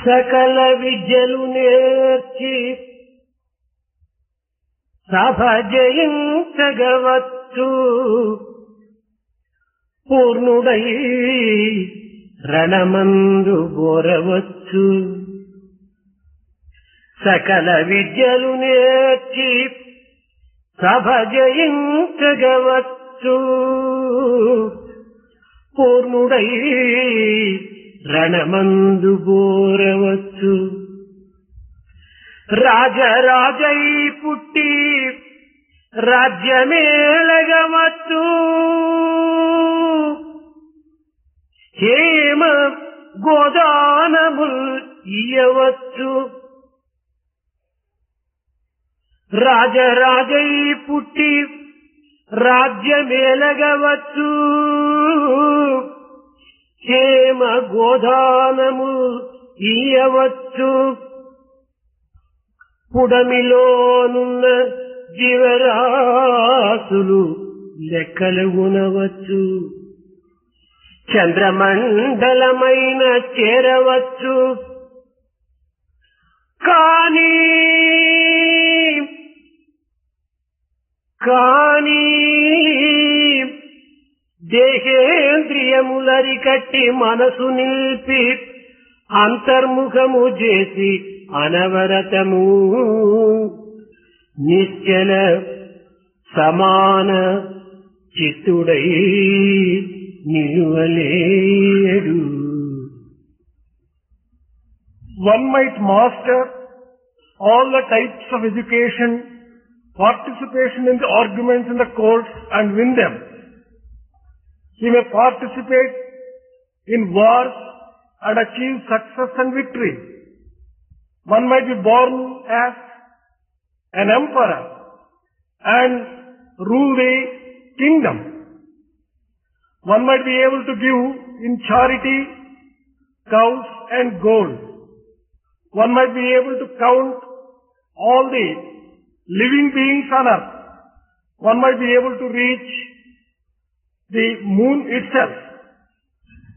సకల విద్యలు నేర్చి సభ జయించగవచ్చు, పూర్ణుడై రణమందు బోరవచ్చు. సకల విద్యలు నేర్చి సభ జయించగవచ్చు, పూర్ణుడై రణమందు బోరవచ్చు. రాజరాజై పుట్టి రాజ్యమేలగవచ్చు, హేమ గోదానముల్ ఇయ్యవచ్చు. రాజరాజై పుట్టి రాజ్యమేలగవచ్చు, హేమ గోదానము ఇయ్యవచ్చు. పుడమిలోనున్న జీవరాశులు లెక్కలు గునవచ్చు, చంద్రమండలమైన చేరవచ్చు. కానీ దేహేంద్రియములరికట్టి మనసు నిలిపి అంతర్ముఖము చేసి అనవరతము నిశ్చల సమాన చిత్తుడై నిలువలేడు. One might master all the types of education, participation in the arguments in the courts and win them. He may participate in wars and achieve success and victory. One might be born as an emperor and rule a kingdom. One might be able to give in charity cows and gold. One might be able to count all the living beings on earth. One might be able to reach the moon itself.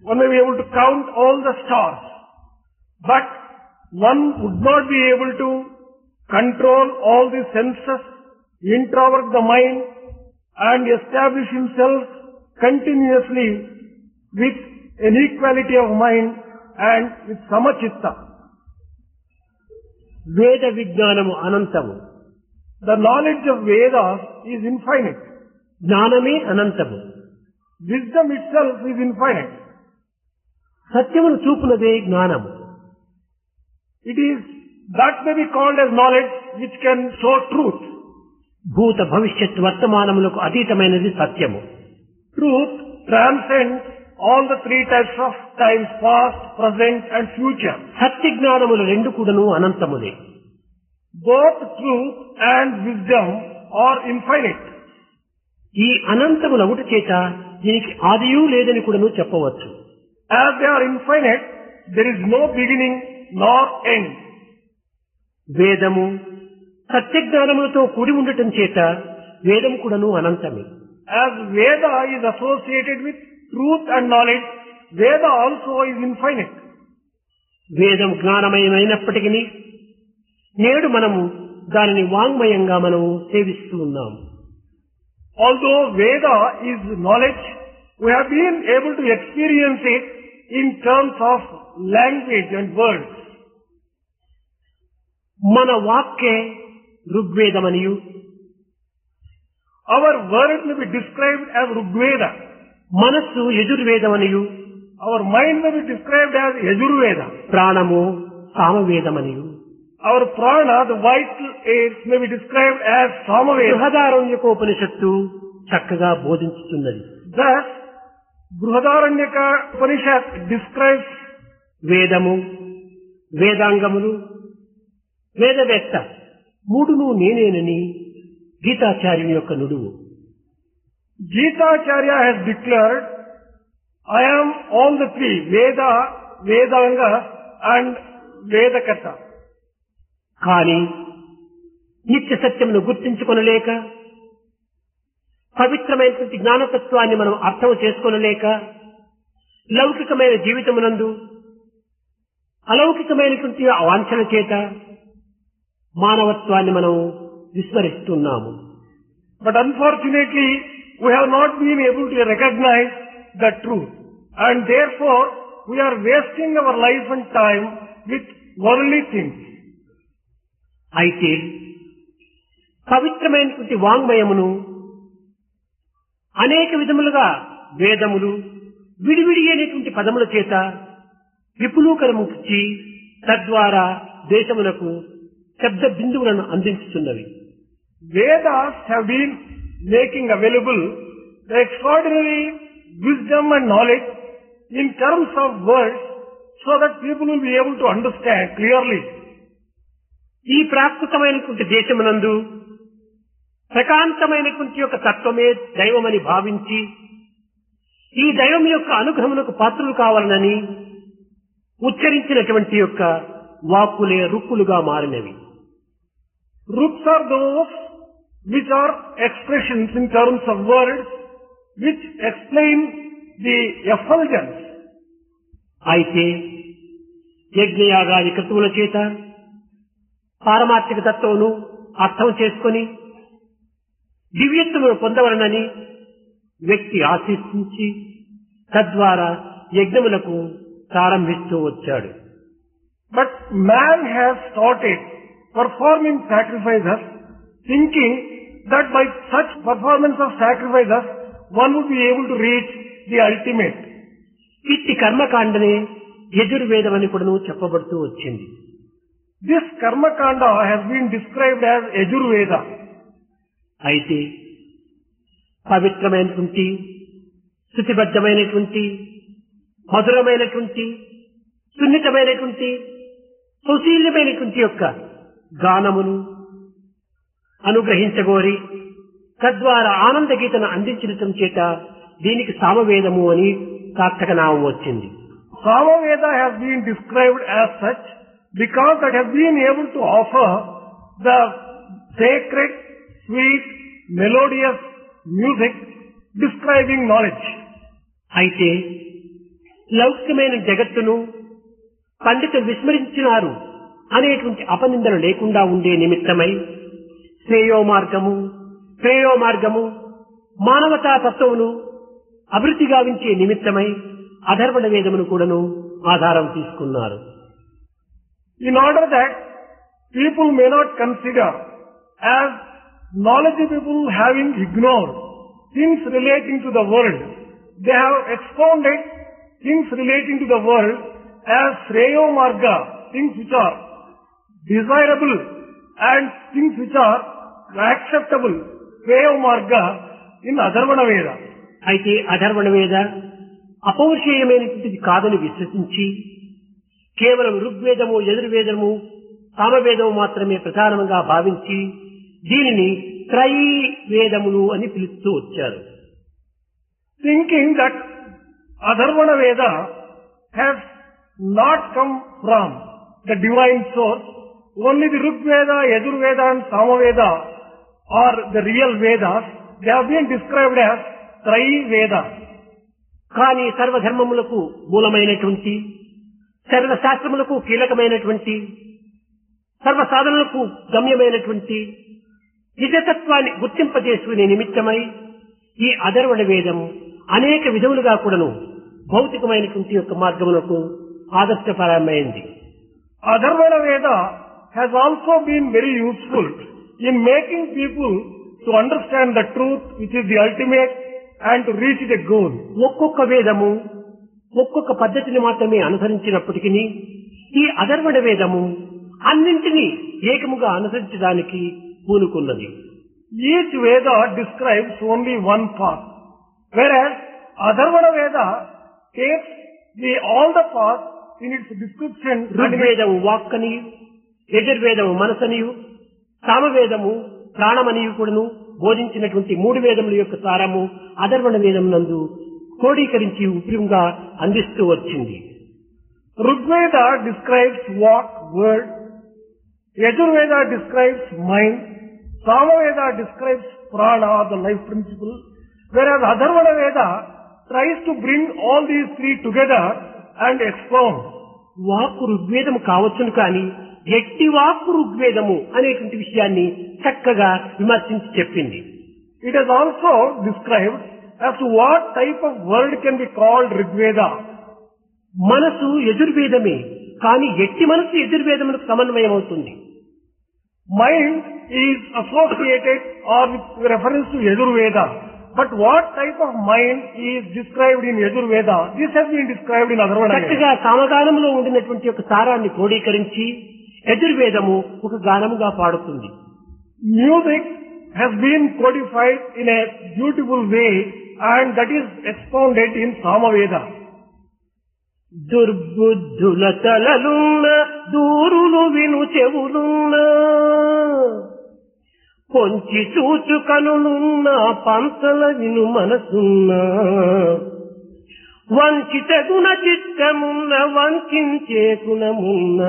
One may be able to count all the stars. But one would not be able to control all the senses, introvert the mind, and establish himself continuously with an equality of mind and with samachitta. వేద విజ్ఞానము అనంతము. The knowledge of Vedas is infinite. జ్ఞానమే అనంతము. Wisdom itself is infinite. సత్యమును చూపునదే జ్ఞానము. It is that may be called as knowledge which can show truth. భూత భవిష్యత్ వర్తమానములకు అతీతమైనది సత్యము. Truth transcends all the three types of times, past, present and future. సత్య జ్ఞానములు రెండు కూడాను అనంతములే. Both truth and wisdom are infinite. ఈ అనంతములగుట చేత దీనికి ఆదియూ లేదని కూడాను చెప్పవచ్చు. As they are infinite, there is no beginning nor end. వేదము సత్య జ్ఞానములతో కూడి ఉండటం చేత వేదం కూడాను అనంతమే. As Veda is associated with truth and knowledge, Veda also is infinite. వేదం జ్ఞానమయమైనప్పటికీ నేడు మనము దానిని వాంగ్మయంగా మనము సేవిస్తూ ఉన్నాము. Although Veda is knowledge, we have been able to experience it in terms of language and words. మన వాక్కే ఋగ్వేదమనియు, our word may be described as Rigveda. మనస్సు యజుర్వేదమనియు, our mind may be described as Yajurveda. ప్రాణము సామవేదమనియు, our prana, the vital aids, may be described as Samaveda. బృహదారణ్యకోపనిషత్తు చక్కగా బోధించుతున్నది. Thus, Brihadaranyaka Upanishad describes వేదము, వేదాంగములు, వేదవేత్త మూడును నేనేనని గీతాచార్యుని యొక్క నుడువు. Gita Acharya has declared, I am all the three, Veda, Vedanga and Vedakata. కానీ నిత్య సత్యమును గుర్తించుకొనలేక, పవిత్రమైనటువంటి జ్ఞానతత్వాన్ని మనం అర్థం చేసుకొనలేక, లౌకికమైన జీవితమునందు అలౌకికమైనటువంటి వాంఛన చేత మానవత్వాన్ని మనం విస్మరిస్తున్నాము. But unfortunately, we have not been able to recognize the truth. And therefore, we are wasting our life and time with worldly things. అయితే పవిత్రమైనటువంటి వాంగ్మయమును అనేక విధములుగా వేదములు విడివిడి అయినటువంటి పదముల చేత విపులీకరముచ్చి తద్వారా దేశములకు శబ్ద బిందువులను అందించుతున్నవి. Vedas have been making available the extraordinary wisdom and knowledge in terms of words so that people will be able to understand clearly. ఈ ప్రాకృతమైనటువంటి దేశమునందు ప్రకాంతమైనటువంటి యొక్క తత్వమే దైవమని భావించి ఈ దైవం యొక్క అనుగ్రహమునకు పాత్రులు కావాలనని ఉచ్చరించినటువంటి యొక్క వాక్కులే రుక్కులుగా మారినవి. Ruks are those which are expressions in terms of words which explain the effulgence. అయితే యజ్ఞయాగాది క్రతువుల చేత పారమార్థిక తత్వమును అర్థం చేసుకొని దివ్యత్వమును పొందవలనని వ్యక్తి ఆశించి తద్వారా యజ్ఞములకు ప్రారంభిస్తూ వచ్చాడు. But man has started performing sacrifices thinking that by such performance of sacrifices one would be able to reach the ultimate. ఇట్టి కర్మకాండనే యజుర్వేదమని కూడాను చెప్పబడుతూ వచ్చింది. This Karmakanda has been described as Yajurveda. అయితే పవిత్రమైనటువంటి శృతిబద్ధమైనటువంటి మధురమైనటువంటి సున్నితమైనటువంటి సుశీలమైనటువంటి యొక్క గానమును అనుగ్రహించగోరి తద్వారా ఆనంద గీతను అందించడం చేత దీనికి సామవేదము అని సార్థక నామం వచ్చింది. Samaveda has been described as such because it has been able to offer the sacred, sweet, melodious music describing knowledge. అయితే లౌకికమైన జగత్తును పండితులు విస్మరించినారు అనేటువంటి అపనిందలు లేకుండా ఉండే నిమిత్తమై శ్రేయో మార్గము మానవతా తత్వమును అభివృద్ధి గావించే నిమిత్తమై అధర్వణ వేదమును కూడాను ఆధారం తీసుకున్నారు. In order that people may not consider as knowledgeable people having ignored things relating to the world, they have expounded things relating to the world as Shreyo Marga, things which are desirable and things which are acceptable, Shreyo Marga in Atharvana Veda. అయితే అధర్వణ వేద అపౌరుషేయమైనటువంటిది కాదని విశ్వసించి కేవలం ఋగ్వేదము యజుర్వేదము సామవేదము మాత్రమే ప్రధానంగా భావించి దీనిని త్రయీ వేదములు అని పిలుస్తూ వచ్చారు. Thinking that Atharvana Veda has not come from the divine source, only the Rigveda, Yajurveda and Samaveda are the real Vedas. They have been described as Trayi Veda. కానీ సర్వధర్మములకు మూలమైనటువంటి సర్వశాస్త్రములకు కీలకమైనటువంటి సర్వసాధనలకు గమ్యమైనటువంటి నిజతత్వాన్ని గుర్తింపజేసుకునే నిమిత్తమై ఈ అధర్వణ వేదం అనేక విధములుగా కూడాను భౌతికమైనటువంటి యొక్క మార్గములకు ఆదర్శపరమైంది. Atharvana Veda has also been very useful in making people to understand the truth which is the ultimate and to reach the goal. ఒక్కొక్క వేదము ఒక్కొక్క పద్ధతిని మాత్రమే అనుసరించినప్పటికీ ఈ అధర్వణ వేదము అన్నింటినీ ఏకముగా అనుసరించడానికి పూనుకున్నది. Each Veda describes only one path, whereas Atharvana Veda takes all the paths in its description. ఋగ్వేదము వాక్కని, యజుర్వేదము మనసనియు, సామవేదము ప్రాణమనియు కూడాను బోధించినటువంటి మూడు వేదముల యొక్క సారము అధర్వణ వేదం నందు క్రోడీకరించి ఉపయోగంగా అందిస్తూ వచ్చింది. Rigveda describes walk, word, Yajurveda describes mind, Samaveda describes prana, the life principle, whereas Atharvana Veda tries to bring all these three together and expound. వాక్కు ఋగ్వేదము కావచ్చును కానీ ఎట్టి వాక్కు ఋగ్వేదము అనేటువంటి విషయాన్ని చక్కగా విమర్శించి చెప్పింది. It is also described as to what type of word can be called Rigveda. మనసు యజుర్వేదమే కానీ ఎట్టి మనసు యజుర్వేదములకు సమన్వయం అవుతుంది. Mind is associated or with reference to Yajurveda. But what type of mind is described in Yajurveda? This has been described in Atharvana. చక్కగా సామగానంలో ఉండినటువంటి ఒక సారాన్ని క్రోడీకరించి యజుర్వేదము ఒక గానముగా పాడుతుంది. Music has been codified in a beautiful way and that is expounded in Samaveda. దుర్బుద్ధుల తలలున్న దూరులు విను చెవులున్న పొంచి చూచు కనులున్న పంచల విను మనసున్న వంచిత గుణ చిత్తమున్న వంచే గుణమున్న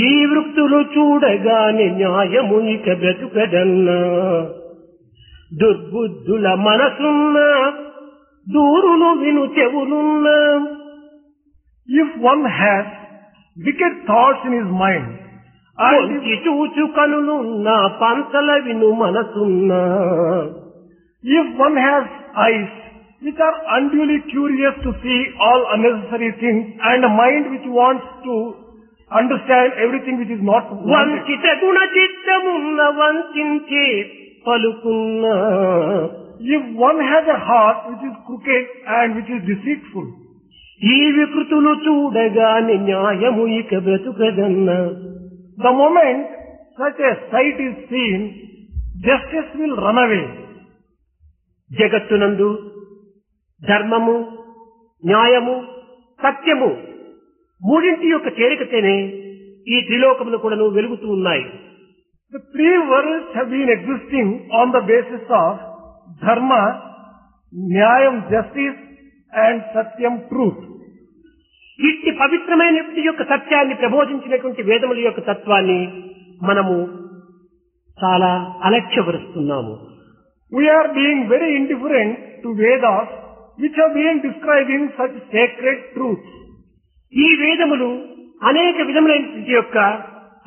ఈ వృత్తులు చూడగానే న్యాయము ఇక బ్రతుకదన్నా దుర్బుద్ధుల మనసున్న దూరులు విను చెవులున్న. If one has wicked thoughts in his mind, పొంచి చూచు కనులున్న పంచల విను మనసున్న if one has eyes which are unduly curious to see all unnecessary things and a mind which wants to understand everything which is not wanted, వంచిత Guna చిత్తమున్న వంచే పలుకున్న. if one has a heart which is crooked and which is deceitful, ఈ వికృతులు చూడగానే న్యాయము ఇక బ్రతుకదన్నా the moment such a sight is seen, justice will run away. జగత్తునందు ధర్మము, న్యాయము, సత్యము మూడింటి యొక్క చేరికతేనే ఈ త్రిలోకములు కూడాను వెలుగుతూ ఉన్నాయి. The three worlds have been existing on the basis of dharma, nyayam, justice and satyam, truth. ఇట్టి పవిత్రమైన యొక్క సత్యాన్ని ప్రబోధించినటువంటి వేదముల యొక్క తత్వాన్ని మనము చాలా అలక్ష్యపరుస్తున్నాము. We are being very indifferent to Vedas which are being describing such sacred truths. ఈ వేదములు అనేక విధములైన యొక్క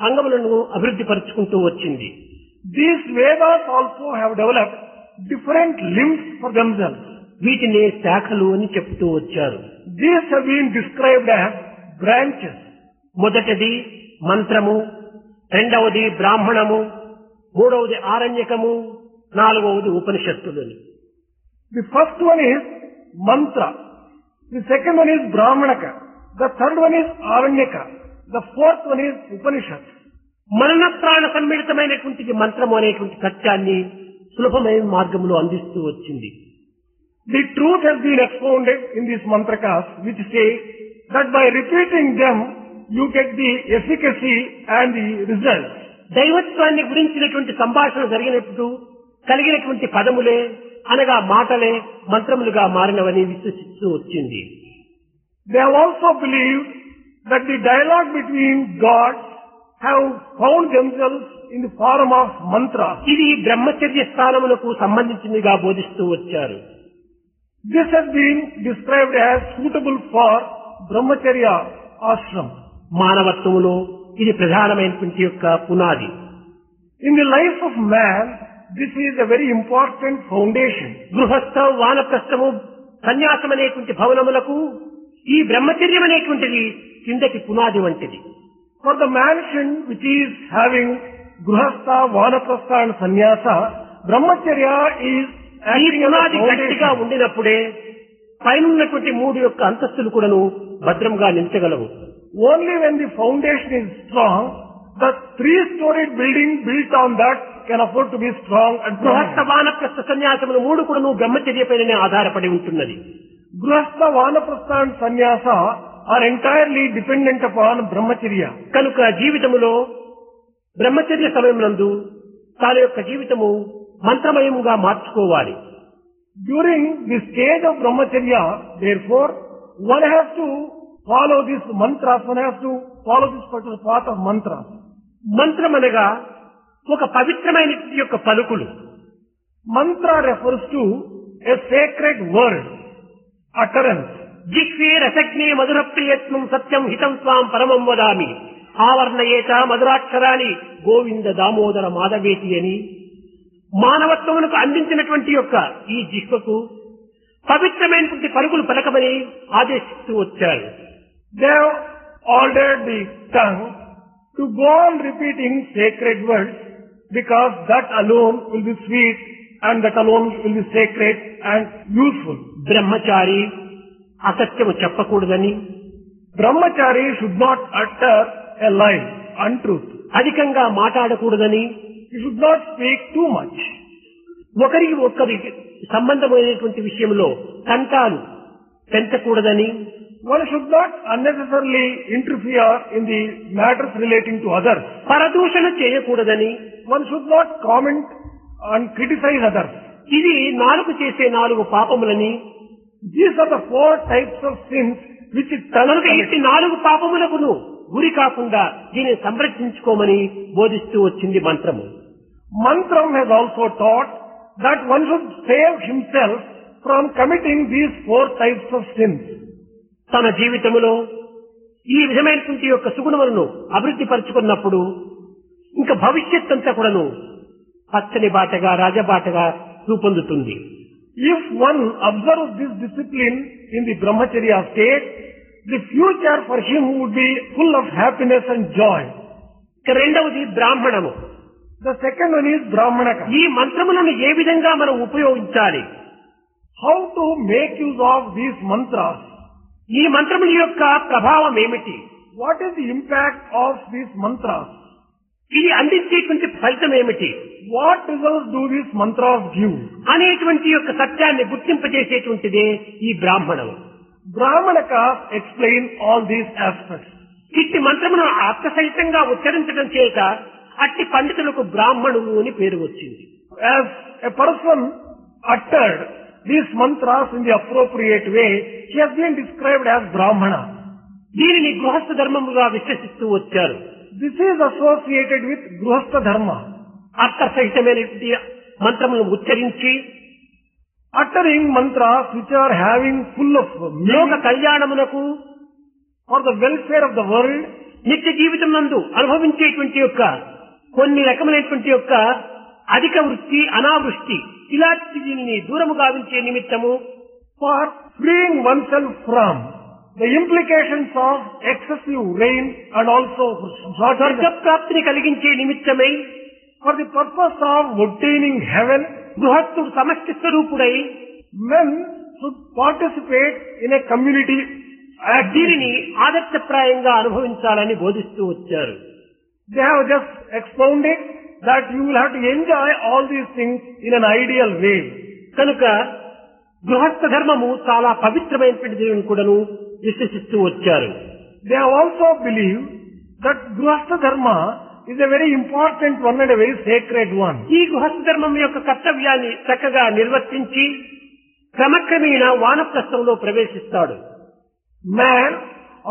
అంగములను అభివృద్ధి పరుచుకుంటూ వచ్చింది. These Vedas also have developed different limbs for themselves. వీటిని శాఖలు అని చెప్తూ వచ్చారు. These have been described as branches. మొదటిది మంత్రము, రెండవది బ్రాహ్మణము, మూడవది ఆరణ్యకము, నాలుగవది ఉపనిషత్తులు. The first one is mantra. The second one is brahmanaka. The third one is aranyaka. The fourth one is upanishad. మరణ ప్రాణ సమ్మిళితమైనటువంటి మంత్రము అనేటువంటి సత్యాన్ని సులభమైన మార్గంలో అందిస్తూ వచ్చింది. The truth has been expounded in these mantrakas which say that by repeating them you get the efficacy and the results. దైవత్వాన్ని గురించినటువంటి సంభాషణ జరిగినప్పుడు కలిగినటువంటి పదములే అనగా మాటలే మంత్రములుగా మారినవని విశ్వసిస్తూ వచ్చింది. They have also believed that the dialogue between gods have found themselves in the form of mantra. ఇది బ్రహ్మచర్య స్థానములకు సంబంధించినదిగా బోధిస్తూ వచ్చారు. This has been described as suitable for brahmacharya ashram. మానవత్వములో ఇది ప్రధానమైనటువంటి యొక్క పునాది. In the life of man, this is a very important foundation. గృహస్థ, వానప్రస్థము, సన్యాసం అనేటువంటి భవనములకు ఈ బ్రహ్మచర్యం అనేటువంటిది కిందకి పునాది వంటిది. For the mansion which is having gruhastha, vanaprastha and sannyasa, brahmacharya is ఈ పునాది గట్టిగా ఉండినప్పుడే పైనున్నటువంటి మూడు యొక్క అంతస్తులు కూడాను భద్రంగా నిలిచగలవు. Only when the foundation is strong, the three-storied building built on that can afford to be strong and గృహస్థ, permanent. వానప్రస్థ, సన్యాసములు మూడు కూడాను బ్రహ్మచర్య పైననే ఆధారపడి ఉంటున్నది. Grihastha, Vanaprastha and Sannyasa are entirely dependent upon Brahmacharya. కనుక జీవితములో బ్రహ్మచర్య సమయమునందు తన యొక్క జీవితము మంత్రమయముగా మార్చుకోవాలి. During the stage of Brahmacharya, therefore, one has to follow this mantras, one has to follow this particular path of mantras. మంత్రం అనగా ఒక పవిత్రమైన యొక్క పలుకులు. Mantra refers to a sacred word, utterance. జిహ్వే రసజ్ఞే మధుర ప్రియత్నం సత్యం హితం స్వాం పరమం వదామి ఆవర్ణయేత మధురాక్షరాన్ని గోవింద దామోదర మాధవేతి అని మానవత్వమునకు అందించినటువంటి యొక్క ఈ జిహ్వకు పవిత్రమైనటువంటి పరుగులు పలకమని ఆదేశిస్తూ వచ్చారు. They have ordered the tongue to go on repeating sacred words because that alone will be sweet and that alone will be sacred and useful. బ్రహ్మచారి అసత్యము చెప్పకూడదని, Brahmachari should not utter a lie, untruth. అధికంగా మాట్లాడకూడదని, He should not speak too much. ఒకరికి ఒక్కరికి సంబంధమైనటువంటి విషయంలో తంటాలు పెంచకూడదని, One should not unnecessarily interfere in the matters relating to others. పరదూషణ చేయకూడదని, One should not comment and criticize others. ఇది నాలుగు చేసే నాలుగు పాపములని, These are the 4 types of sins which కనుక commit. ఇట్టి నాలుగు పాపములకును గురి కాకుండా దీనిని సంరక్షించుకోమని బోధిస్తూ వచ్చింది మంత్రము. Mantram has also taught that one should save himself from committing these 4 types of sins. తన జీవితంలో ఈ విధమైనటువంటి యొక్క సుగుణములను అభివృద్ధి పరుచుకున్నప్పుడు ఇంకా భవిష్యత్ అంతా కూడాను పచ్చని బాటగా రాజబాటగా రూపొందుతుంది. If one observes this discipline in the brahmacharya state, the future for him would be full of happiness and joy. ఇక రెండవది బ్రాహ్మణము. The second one is brahmanaka. ఈ మంత్రములను ఏ విధంగా మనం ఉపయోగించాలి, How to make use of these mantras? ఈ మంత్రముల యొక్క ప్రభావం ఏమిటి, What is the impact of these mantras? ఇది అందించేటువంటి ఫలితం ఏమిటి What results do these mantras give? అనేటువంటి యొక్క సత్యాన్ని గుర్తింపజేసేటువంటిదే ఈ బ్రాహ్మణం. Brahmanaka explain all these aspects. ఇట్టి మంత్రమును అర్థసహితంగా ఉచ్చరించడం చేత అట్టి పండితులకు బ్రాహ్మణులు అని పేరు వచ్చింది. As a person uttered these mantras in the appropriate way, he has been described as Brahmana. దీనిని గృహస్థ ధర్మముగా విశ్వసిస్తూ వచ్చారు. This is associated with Grihastha Dharma. అర్థసహితమైనటువంటి మంత్రములను ఉచ్చరించి Uttering mantras which are having full of లోక meaning కళ్యాణమునకు for the welfare of the world, నిత్య జీవితం నందు అనుభవించేటువంటి యొక్క కొన్ని రకమైనటువంటి యొక్క అధిక వృష్టి అనావృష్టి ఇలాంటి దీనిని దూరము గావించే నిమిత్తము for freeing oneself from the implications of excessive rain and also స్వర్గ for ప్రాప్తిని కలిగించే నిమిత్తమై the purpose of obtaining heaven, గృహస్థుడు సమష్టి స్వరూపుడై men should participate in a community activity. దీనిని ఆదర్శప్రాయంగా అనుభవించాలని బోధిస్తూ వచ్చారు. They have just expounded that you will have to enjoy all these things in an ideal way. కనుక గృహస్థ ధర్మము చాలా పవిత్రమైనటువంటిది కూడాను విశ్వసిస్తూ వచ్చారు. They have also believed that Grihastha Dharma is a very important one and a very sacred one. ఈ గృహస్థ ధర్మం యొక్క కర్తవ్యాన్ని చక్కగా నిర్వర్తించి క్రమక్రమేణ వానప్రస్థంలో ప్రవేశిస్తాడు. Man,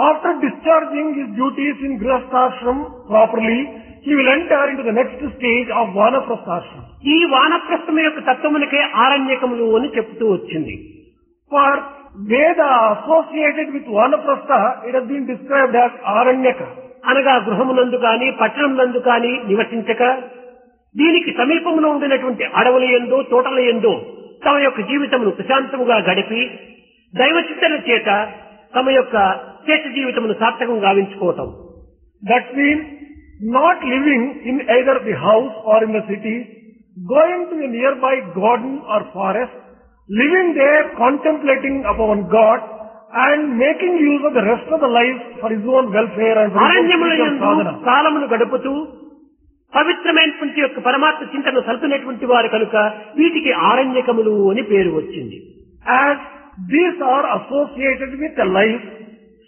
after discharging his duties in Grihasthashram properly, he will enter into the next stage of Vanaprasthashram. ఈ వానప్రస్థం యొక్క తత్వమునకే ఆరణ్యకములు అని చెప్తూ వచ్చింది. For Veda associated with Vanaprastha, it has been described as Aranyaka. అనగా గృహమునందు కాని పట్టణమునందు కాని నివసించక దీనికి సమీపంలో ఉండినటువంటి అడవుల యందో తోటల యందో తమ యొక్క జీవితమును ప్రశాంతముగా గడిపి దైవ చింతన చేత తమ యొక్క శేష జీవితమును సార్థకం గావించుకోవటం. That means not living in either the house or in the city, going to a nearby garden or forest, living there contemplating upon God and making use of the rest of the life for his own welfare and for his own అరణ్యముల spiritual యందు sadhana. కాలమును గడుపుతూ పవిత్రమైనటువంటి యొక్క పరమాత్మ చింతన సల్పునటువంటి వారు కనుక వీటికి ఆరణ్యకములు అని పేరు వచ్చింది. As these are associated with a life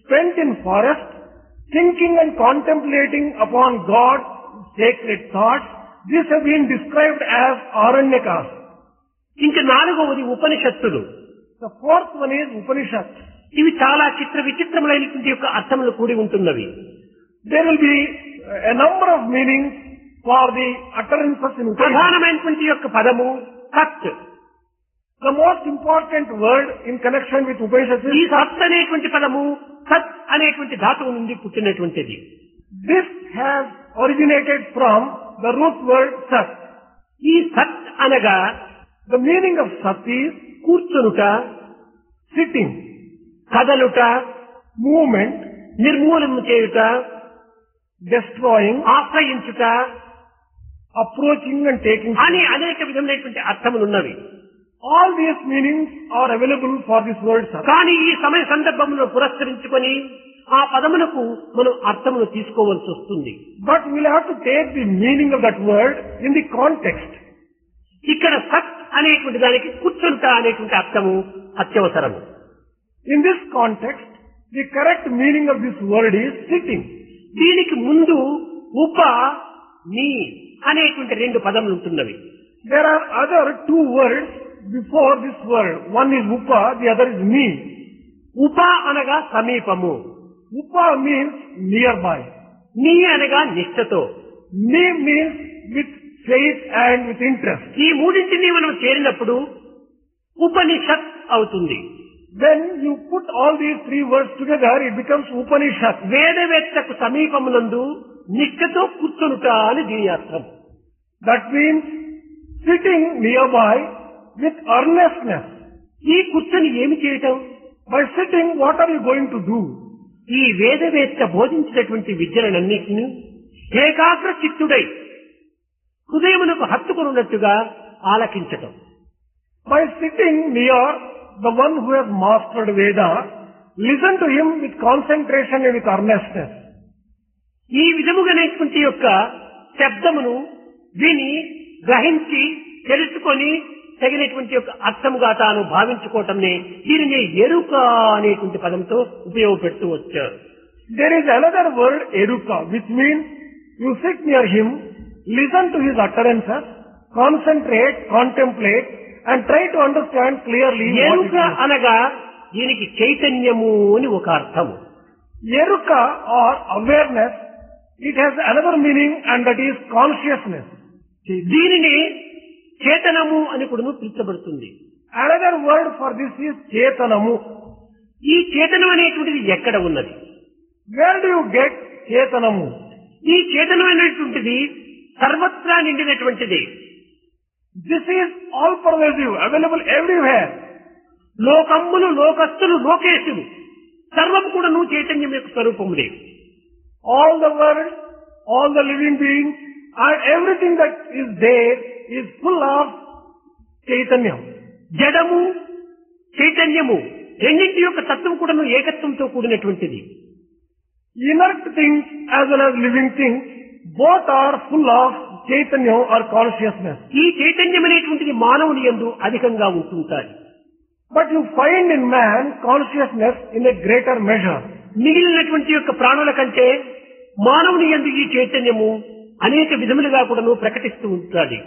spent in forest, thinking and contemplating upon God's sacred thoughts, these have been described as Aranyakas. ఇంకా నాలుగవది ఉపనిషత్తులు. The fourth one is Upanishad. ఇవి చాలా చిత్ర విచిత్రములైనటువంటి యొక్క అర్థములు కూడి ఉంటున్నవి. There will be a number of meanings for the utterances in Upanishad. ప్రధానమైనటువంటి యొక్క పదము సత్. The most important word in connection with Upanishads ఈ is సత్ అనేటువంటి పదము సత్ అనేటువంటి ధాతువు నుండి పుట్టినటువంటిది. this has originated from the root word sat. ఈ సత్ అనగా The meaning of sat is కూర్చొనుట, sitting, కదలుట, movement, నిర్మూలన చేయుట, destroying, ఆశ్రయించుట approaching and taking. అని అనేక విధమైనటువంటి అర్థములున్నవి. All these meanings are available for this word sat. కానీ ఈ సమయ సందర్భమును పురస్కరించుకొని ఆ పదమునకు మనం అర్థమును తీసుకోవాల్సి వస్తుంది. But we'll have to take the meaning of that word in the context. ఇక్కడ సత్ అనేటువంటి దానికి కూర్చుంట అనేటువంటి అర్థము అత్యవసరము. In this context, the correct meaning of this word is sitting. దీనికి ముందు ఉప నీ అనేటువంటి రెండు పదములు ఉంటున్నవి. There are other two words before this word. One is upa, the other is ni. ఉప అనగా సమీపము, Upa means nearby. నీ అనగా నిష్ఠతో. Ni means with faith and with interest. ఈ మూడింటిని మనం చేరినప్పుడు ఉపనిషత్ అవుతుంది. When you put all these three words together, it becomes Upanishad. వేదవేత్తకు సమీపమునందు నిష్ఠతో కూర్చొనుట అని దీని అర్థం. That means sitting nearby with earnestness. ఈ కూర్చొని ఏమి చేయటం? By sitting, what are you going to do? ఈ వేదవేత్త బోధించినటువంటి విద్యలన్నింటినీ ఏకాగ్ర చిత్తుడై హృదయమునకు హత్తుకున్నట్టుగా ఆలకించటం. By sitting near the one who has mastered Veda, listen to him with concentration and with earnestness. ఈ విధముగానేటువంటి యొక్క శబ్దమును విని గ్రహించి తెలుసుకొని తగినటువంటి యొక్క అర్థముగా తాను భావించుకోవటంనే దీనిని ఎరుక అనేటువంటి పదంతో ఉపయోగపెడుతూ వచ్చారు. There is another word, eruka, which means you sit near him, listen to his utterances, concentrate, contemplate, and try to understand clearly what ఎరుక it is. అనగా దీనికి చైతన్యము అని ఒక అర్థము. Eruka or awareness, it has another meaning and that is consciousness. దీనిని చేతనము అని కూడా పిలుచబడుతుంది. Another word for this is chetanamu. ఈ చేతనం అనేటువంటిది ఎక్కడ ఉన్నది? Where do you get chetanamu? ఈ చేతనం అనేటువంటిది సర్వత్రా నిండినటువంటిది. This is all pervasive, available everywhere. లోకమ్ములు, లోకస్తులు, లోకేశులు సర్వం కూడా నువ్వు చైతన్యం యొక్క స్వరూపములే. All the world, all the living beings, and everything that is there is full of Chaitanya. జడము, చైతన్యము రెండింటి యొక్క తత్వం కూడా ఏకత్వంతో కూడినటువంటిది. Inert things as well as living things, both are full of Chaitanya or consciousness. ఈ చైతన్యం అనేటువంటిది మానవుని యందు అధికంగా ఉంటుంటాయి. But you find in man consciousness in a greater measure. మిగిలినటువంటి యొక్క ప్రాణుల కంటే మానవుని యందు ఈ చైతన్యము అనేక విధములుగా కూడా ప్రకటిస్తూ ఉంటాడు.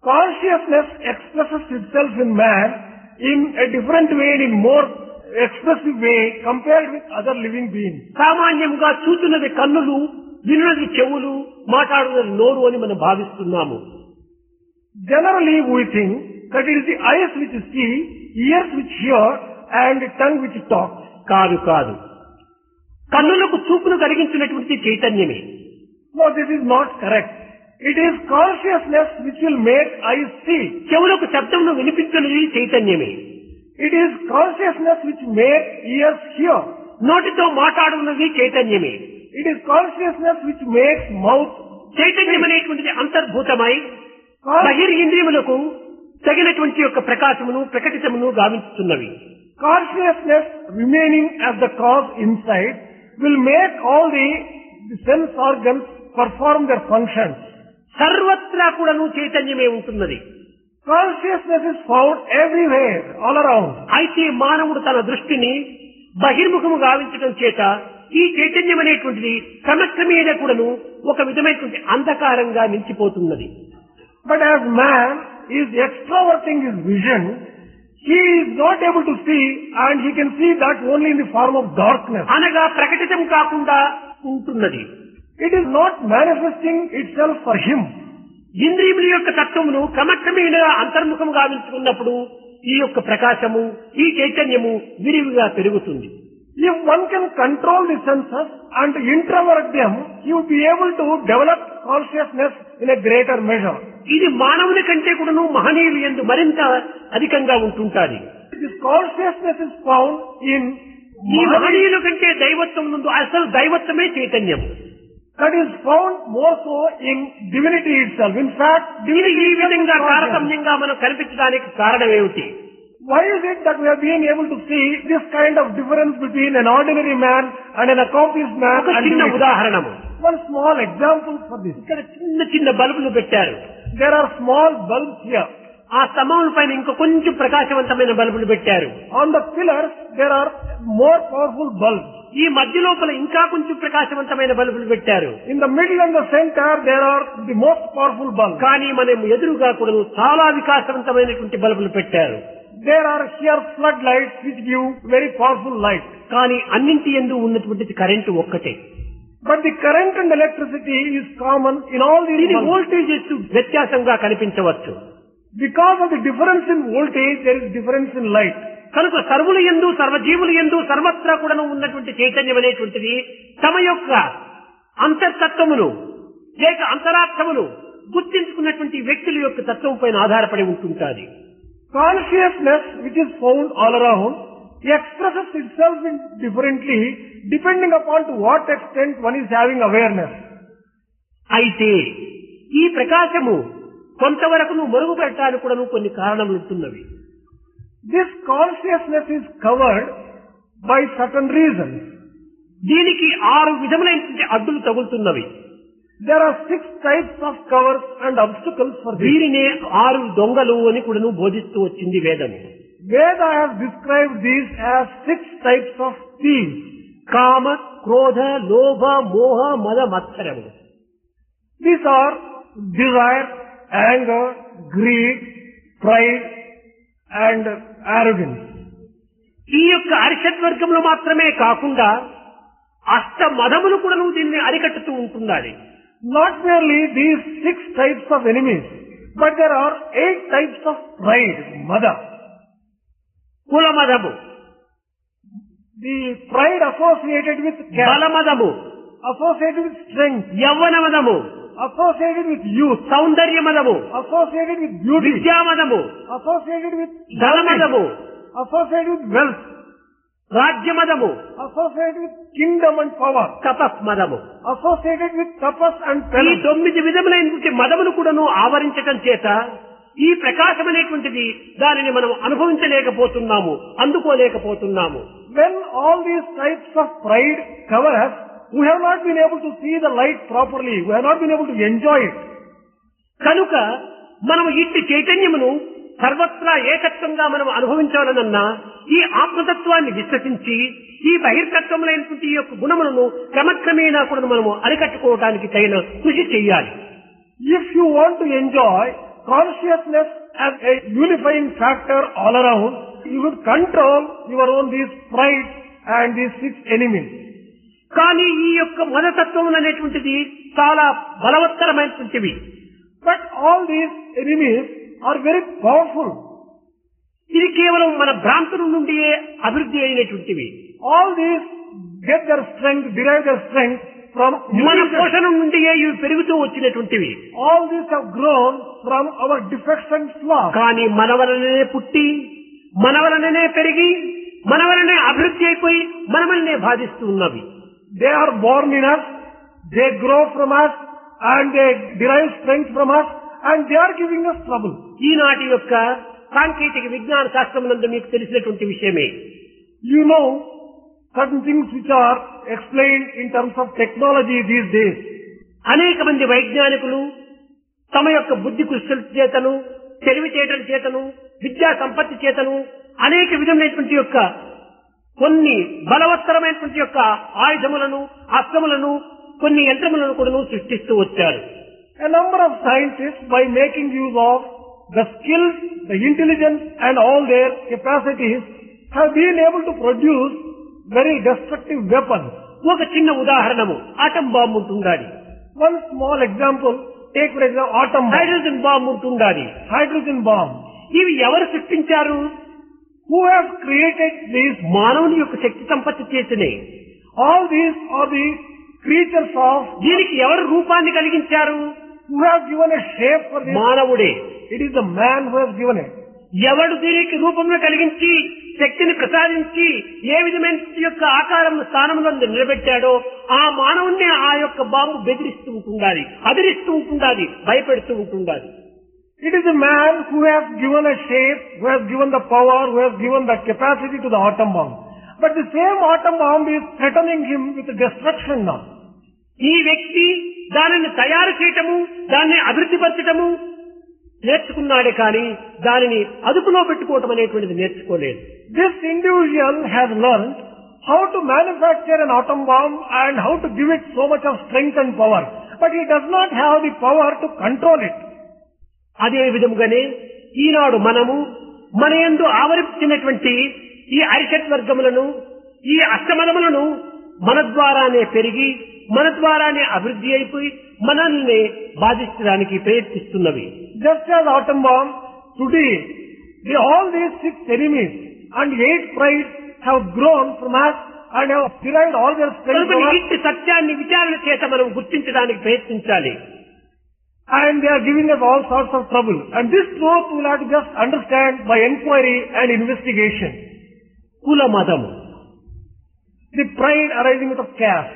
Consciousness expresses itself in man in a different way and in more expressive way compared with other living beings. సామాన్యంగా చూస్తున్నది కన్నులు, వినున్నది చెవులు, మాట్లాడుతున్నది నోరు అని మనం భావిస్తున్నాము. Generally we think that it is the eyes which see, ears which hear and the tongue which talks. కాదు కాదు, కన్నులకు చూపును కలిగించినటువంటి చైతన్యమే. No, this is not correct. It is consciousness which will make eyes see. చెవులకు శబ్దమును వినిపించినది చైతన్యమే. It is consciousness which makes ears hear. నోటితో మాట్లాడున్నది చైతన్యమే. It is consciousness which makes mouth. చైతన్యం అనేటువంటిది అంతర్భూతమై బహిర్ఇంద్రియములకు తగినటువంటి యొక్క ప్రకాశమును ప్రకటితమును గావించుతున్నవి. Consciousness remaining as the cause inside will make all the sense organs perform their functions. సర్వత్రా కూడాను చైతన్యమే ఉంటున్నది. Consciousness is found everywhere, all around. అయితే మానవుడు తన దృష్టిని బహిర్ముఖము గావించడం చేత ఈ చైతన్యం అనేటువంటిది క్రమక్రమేణా కూడాను ఒక విధమైనటువంటి అంధకారంగా నిలిచిపోతున్నది. But as man is extroverting his vision, he is not able to see and he can see that only in the form of darkness. అనగా ప్రకటితం కాకుండా ఉంటున్నది. It is not manifesting itself for him. ఇంద్రియముల యొక్క తత్వమును క్రమక్రమేణా అంతర్ముఖం గావించుకున్నప్పుడు ఈ యొక్క ప్రకాశము, ఈ చైతన్యము విరివిగా పెరుగుతుంది. If one can control the senses and introvert them, he will be able to develop consciousness in a greater measure. ఇది మానవుని కంటే కూడాను మహనీయులు యందు మరింత అధికంగా ఉంటుంటాది. This consciousness is found in ఈ మహనీయుల కంటే దైవత్వం నందు అసలు దైవత్వమే చైతన్యం. that is found more so in divinity itself. In fact, ఇది ఈ విధంగా తారతమ్యంగా మనం కనిపించడానికి కారణం ఏమిటి? why is it that we have been able to see this kind of difference between an ordinary man and an accomplished man? ఒక చిన్న ఉదాహరణము, One small example for this. ఇక్కడ చిన్న చిన్న బల్బులు పెట్టారు. There are small bulbs here. ఆ స్తంభముల పైన ఇంకా కొంచెం ప్రకాశవంతమైన బల్బులు పెట్టారు. On the pillars, there are more powerful bulbs. ఈ మధ్య లోపల ఇంకా కొంచెం ప్రకాశవంతమైన బల్బులు పెట్టారు. In the middle and the center, there are the most powerful bulbs. కానీ మనం ఎదురుగా కూడా చాలా వికాసవంతమైనటువంటి బల్బులు పెట్టారు. There are here floodlights which give very powerful light. కానీ అన్నింటి యందు ఉన్నటువంటి కరెంటు ఒక్కటే. But the current and electricity is common in all these దీని bulbs. వోల్టేజెస్ వ్యత్యాసంగా కనిపించవచ్చు. Because of the difference in voltage, there is difference in light. కనుక సర్వుల యందు సర్వజీవుల యందు సర్వత్రా కూడా ఉన్నటువంటి చైతన్యం అనేటువంటిది తమ యొక్క అంతర్తత్వమును లేక అంతరార్థమును గుర్తించుకున్నటువంటి వ్యక్తుల యొక్క తత్వం పైన ఆధారపడి ఉంటుంటాది. Consciousness, which is found all around, expresses itself differently depending upon to what extent one is having awareness. అయితే ఈ ప్రకాశము కొంతవరకు మరుగుపెట్టడానికి కూడా కొన్ని కారణములు ఉంటున్నవి. This consciousness is covered by certain reasons. దీనికి 6 విధములైనటువంటి అడ్డులు తగులుతున్నవి. There are 6 types of covers and obstacles for this. వీరినే 6 దొంగలు అని కూడా బోధిస్తూ వచ్చింది వేదము. Veda has described these as 6 types of thieves. కామ, క్రోధ, లోభ, మోహ, మద, మత్సరము. These are desire, anger, greed, pride and arrogance. ఈ యొక్క అరిషద్వర్గంలో మాత్రమే కాకుండా అష్ట మదములు కూడా దీన్ని అరికట్టుతూ ఉంటున్నాడు. Not merely these 6 types of enemies, but there are 8 types of pride, mada. కుల మదము, The pride associated with caste, బల మదము, associated with strength, యవ్వన మదము, associated with youth, Soundarya మదము, associated with beauty, విద్యా మదము, associated with ధన knowledge, మదము, associated with wealth, రాజ్య మదము, associated with kingdom and power, Tapas మదము. associated with tapas and ఈ penance. 9 విధములైనటువంటి మదములు కూడాను ఆవరించటం చేత ఈ ప్రకాశం అనేటువంటిది దానిని మనం అనుభవించలేకపోతున్నాము, అందుకోలేకపోతున్నాము. When all these types of pride cover us, we have not been able to see the light properly. We have not been able to enjoy it. కనుక మనం ఇట్టి చైతన్యమును సర్వత్రా ఏకత్వంగా మనం అనుభవించాలనన్నా ఈ ఆత్మతత్వాన్ని విశ్వసించి ఈ బహిర్తత్వములైనటువంటి ఈ యొక్క గుణములను క్రమక్రమేణా కూడా మనము అరికట్టుకోవడానికి తగిన కృషి చేయాలి. If you want to enjoy consciousness as a unifying factor all around, you should control your own these pride and these 6 enemies. కానీ ఈ యొక్క మదతత్వం అనేటువంటిది చాలా బలవత్తరమైనటువంటివి. But all these enemies are very powerful. ఇది కేవలం మన భ్రాంతుల నుండి అభివృద్ధి అయినటువంటివి. All these get their strength, derive their strength from మన illusion. పోషణ నుండి ఇవి పెరుగుతూ వచ్చినటువంటివి. All these have grown from our defects and flaws. కానీ మన వలననే పుట్టి, మన వలననే పెరిగి, మన వలనే అభివృద్ధి అయిపోయి మన వలనే బాధిస్తూ ఉన్నవి. They are born in us, they grow from us, and they derive strength from us, and they are giving us trouble. ఈనాటి యొక్క సాంకేతిక విజ్ఞాన శాస్త్రం నందు మీకు తెలిసినటువంటి విషయమే. You know certain things which are explained in terms of technology these days. అనేక మంది వైజ్ఞానికులు తమ యొక్క బుద్ధి కృషుల చేతను, తెలివితేటల చేతను, విద్యా సంపత్తి చేతను అనేక విధమైనటువంటి యొక్క కొన్ని బలవత్తరమైనటువంటి యొక్క ఆయుధములను, అస్త్రములను, కొన్ని యంత్రములను కూడా సృష్టిస్తూ వచ్చారు. A number of scientists, by making use of the skills, the intelligence and all their capacities, have been able to produce very destructive weapons. ఒక చిన్న ఉదాహరణము ఆటం బాంబు ఉంటుండాలి. One small example, take for example atom bomb, hydrogen bomb ఉంటుండాలి. hydrogen bomb. ఇవి ఎవరు సృష్టించారు? Who has created these? మానవుని యొక్క శక్తి సంపత్తి చేసినే. All these are the creatures of, దీనికి ఎవరు రూపాన్ని కలిగించారు? who have given a shape for this. మానవుడే. It is the man who has given it. ఎవడు దీనికి రూపంలో కలిగించి శక్తిని ప్రసాదించి ఏ విధమైన యొక్క ఆకారం స్థానంలో నిలబెట్టాడో ఆ మానవుణ్ణి ఆ యొక్క బాంబు బెదిరిస్తూ ఉంటుండాలి, అదిరిస్తూ ఉంటుండాలి, భయపెడుతూ ఉంటుండాలి. It is the man who has given a shape, who has given the power, who has given the capacity to the atom bomb. But the same atom bomb is threatening him with destruction now. ఈ వ్యక్తి దానిని తయారు చేయటము, దాన్ని అభివృద్ధిపరచటము నేర్చుకున్నాడే కానీ దానిని అదుపులో పెట్టుకోవటం అనేటువంటిది నేర్చుకోలేదు. This individual has learned how to manufacture an atom bomb and how to give it so much of strength and power. But he does not have the power to control it. అదే విధముగానే ఈనాడు మనము మన యందు ఆవరించినటువంటి ఈ అరిషట్ వర్గములను, ఈ అష్టమదములను మన ద్వారానే పెరిగి మన ద్వారానే అభివృద్ధి అయిపోయి మనల్ని బాధించడానికి ప్రయత్నిస్తున్నవి. Just as atom bomb, today, all these 6 enemies and 8 prides have grown from us and have derived all their strength from us. ఇట్టి సత్యాన్ని విచారణ చేత మనం గుర్తించడానికి ప్రయత్నించాలి. And they are giving us all sorts of trouble. And this truth we will have to just understand by inquiry and investigation. కుల మతము, The pride arising out of caste.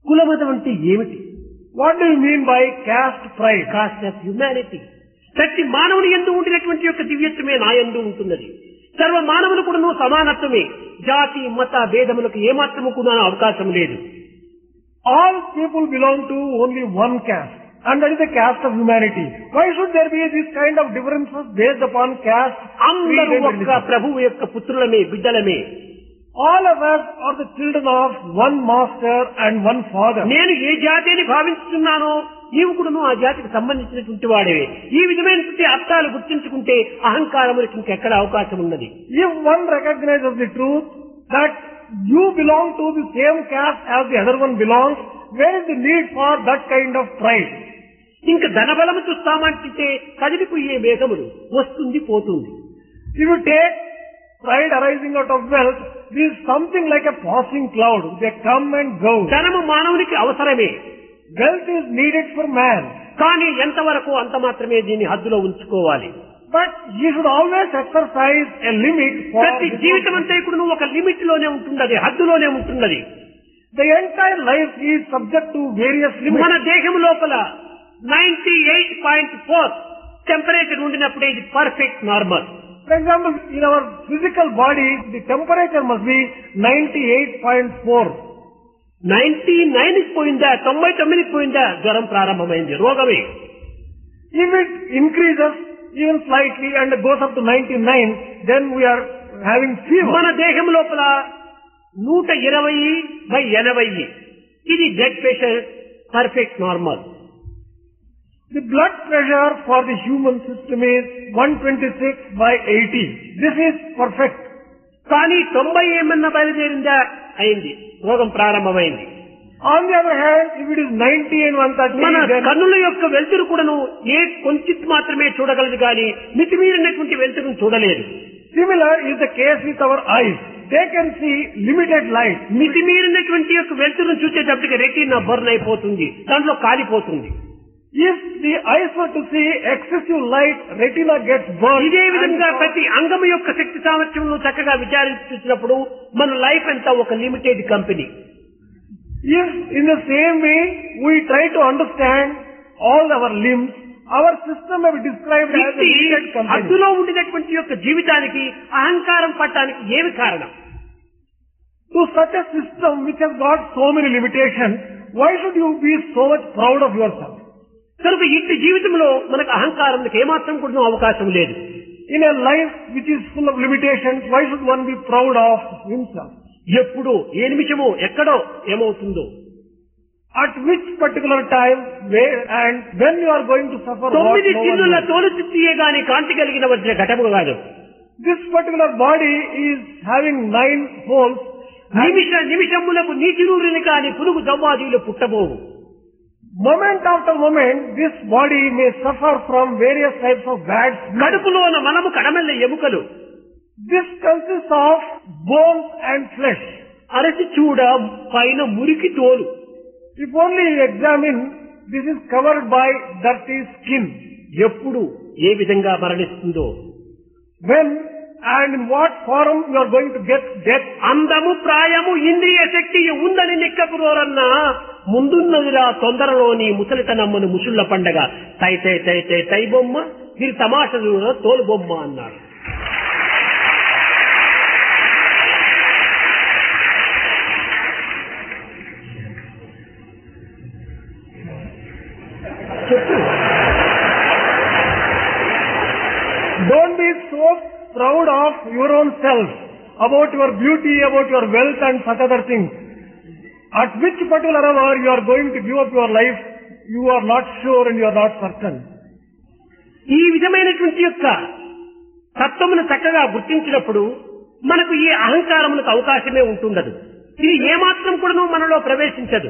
కుల మతం అంటే ఏమిటి? What do you mean by caste pride? Cost of humanity. ప్రతి మానవుని యందు ఉండినటువంటి యొక్క దివ్యత్వమే నా యందు ఉంటున్నది. సర్వ మానవులు కూడా సమానత్వమే. జాతి మత భేదములకు ఏమాత్రము కూడా అవకాశం లేదు. All people belong to only one caste. And that is the caste of humanity. Why should there be this kind of differences based upon caste? అందరూ ఒక్క ప్రభువు యొక్క పుత్రులమే, బిడ్డలమే. All of us are the children of one master and one father. నేను ఏ జాతిని భావిస్తున్నానో నీవు కూడాను ఆ జాతికి సంబంధించినటువంటి వాడేవే. ఈ విధమైనటువంటి అర్థాలు గుర్తించుకుంటే అహంకారములకు ఇంకెక్కడ అవకాశం ఉన్నది. If one recognizes the truth that you belong to the same caste as the other one belongs, where is the need for that kind of pride? ఇంకా ధనబలము చూస్తామంటే కదిలిపోయే మేఘములు వస్తుంది పోతుంది. If you take pride arising out of wealth, this is something like a passing cloud. They come and go. ధనము మానవునికి అవసరమే. Wealth is needed for man. కానీ ఎంతవరకు అంత మాత్రమే దీన్ని హద్దులో ఉంచుకోవాలి. But you should always exercise a limit for ప్రతి జీవితం అంతా ఇప్పుడు నువ్వు ఒక లిమిట్ లోనే ఉంటున్నది, హద్దులోనే ఉంటున్నది. the entire life is subject to various limits. మన దేహం లోపల 98.4 టెంపరేచర్ ఉండినప్పుడే ఇది perfect normal. For example, in our physical body, the temperature must be 98.4. 99 పోయిందా, 99 పోయిందా, జ్వరం ప్రారంభమైంది, రోగమే. If it increases even slightly and goes up to 99, then we are having fever. మన దేహం లోపల 120/80 ఇది blood pressure perfect normal. The blood pressure for the human system is 126/80. This is perfect. కానీ 90 ఏమన్నా బయలుదేరిందా, అయింది, రోగం ప్రారంభమైంది. On the other hand, if it is 90 and 130, మన then కన్నుల యొక్క వెలుతురు కూడాను ఏ కొంచెం మాత్రమే చూడగలదు కానీ మితిమీరినటువంటి వెలుతురును చూడలేదు. similar is the case with our eyes. They can see limited light. మితిమీరినటువంటి యొక్క వెలుతురును చూసేటప్పటికి రెటీనా బర్న్ అయిపోతుంది, దాంట్లో కాలిపోతుంది. If the eyes were to see excessive light, retina gets burned. ఇదే విధంగా ప్రతి అంగము యొక్క శక్తి సామర్థ్యం చక్కగా విచారించినప్పుడు మన లైఫ్ అంతా ఒక limited company. If in the same way we try to understand all our limbs, our system may be described as a limited company. హద్దులో ఉండినటువంటి యొక్క జీవితానికి అహంకారం పట్టడానికి ఏమి కారణం? To such a system which has got so many limitations, why should you be so much proud of yourself? కనుక ఇట్టి జీవితంలో మనకు అహంకారానికి ఏమాత్రం కూడా అవకాశం లేదు. In a life which is full of limitations, why should one be proud of himself? ఎప్పుడు ఏ నిమిషమో ఎక్కడో ఏమవుతుందో, At which particular time, where and when you are going to suffer. 9 చిన్నుల తోలు చిత్తియే గాని కాంతి కలిగిన వచ్చిన ఘటము కాదు. This particular body is having 9 holes. నిమిషములకు నీచినూరిని కాని పురుగు దవ్వాదీలు పుట్టబోవు. Moment after moment, this body may suffer from various types of bad smell. కడుపులోన మనము కడమల్ల ఎముకలు, This consists of bones and flesh. అరసి చూడ పైన మురికి తోలు. If only you examine, this is covered by dirty skin. ఎప్పుడు ఏ విధంగా మరణిస్తుందో, When and in what form you are going to get death. అందము ప్రాయము ఇంద్రియ శక్తి ఉందని నిక్కకురోరన్నా ముందున్నదిరా తొందరలోని ముసలితనమ్మను ముసుళ్ల పండగ తై తై తై తై తై బొమ్మ వీరి తమాషలు తోలు బొమ్మ అన్నారు. Don't be so proud of your own self, about your beauty, about your wealth and such other things. At which particular hour you are going to give up your life, you are not sure and you are not certain. ఈ విధమైనటువంటి యొక్క తత్వమును చక్కగా గుర్తించినప్పుడు మనకు ఈ అహంకారములకు అవకాశమే ఉంటుండదు. ఇది ఏమాత్రం కూడాను మనలో ప్రవేశించదు.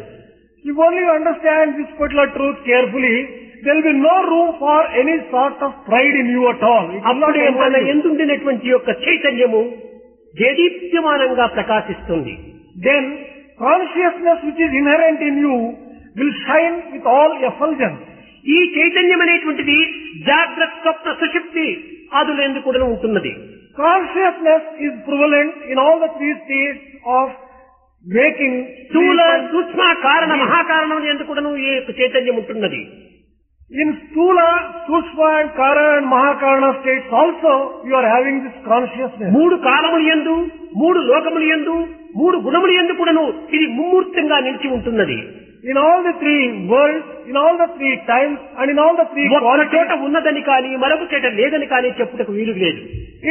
If only you understand this particular truth carefully, there will be no room for any sort of pride in you at all. It will not అప్పుడే enter మన you. ఎందుండినటువంటి యొక్క చైతన్యము దేదీప్యమానంగా ప్రకాశిస్తుంది. Then consciousness which is inherent in you will shine with all effulgence. ఈ చైతన్యం అనేటువంటిది జాగ్రత్త స్వప్న సుషుప్తి ఆదులందు కూడా ఉంటున్నది. Consciousness is prevalent in all the three states of waking. స్థూల సూక్ష్మ కారణ మహాకారణం ఎందుకు కూడాను ఈ యొక్క చైతన్యం ఉంటున్నది. In Stula, Sukshma and Karana and Mahakarana states also you are having this consciousness. మూడు కాలములు యందు, మూడు లోకములు యందు, మూడు గుణములు యందు కూడాను ఇది ముమ్మూర్తంగా నిలిచి ఉంటున్నది. In all the three worlds, in all the three times and in all the three ఒక చోట qualities, ఉన్నదని కానీ మరొక చోట లేదని కానీ చెప్పుటకు వీలు లేదు.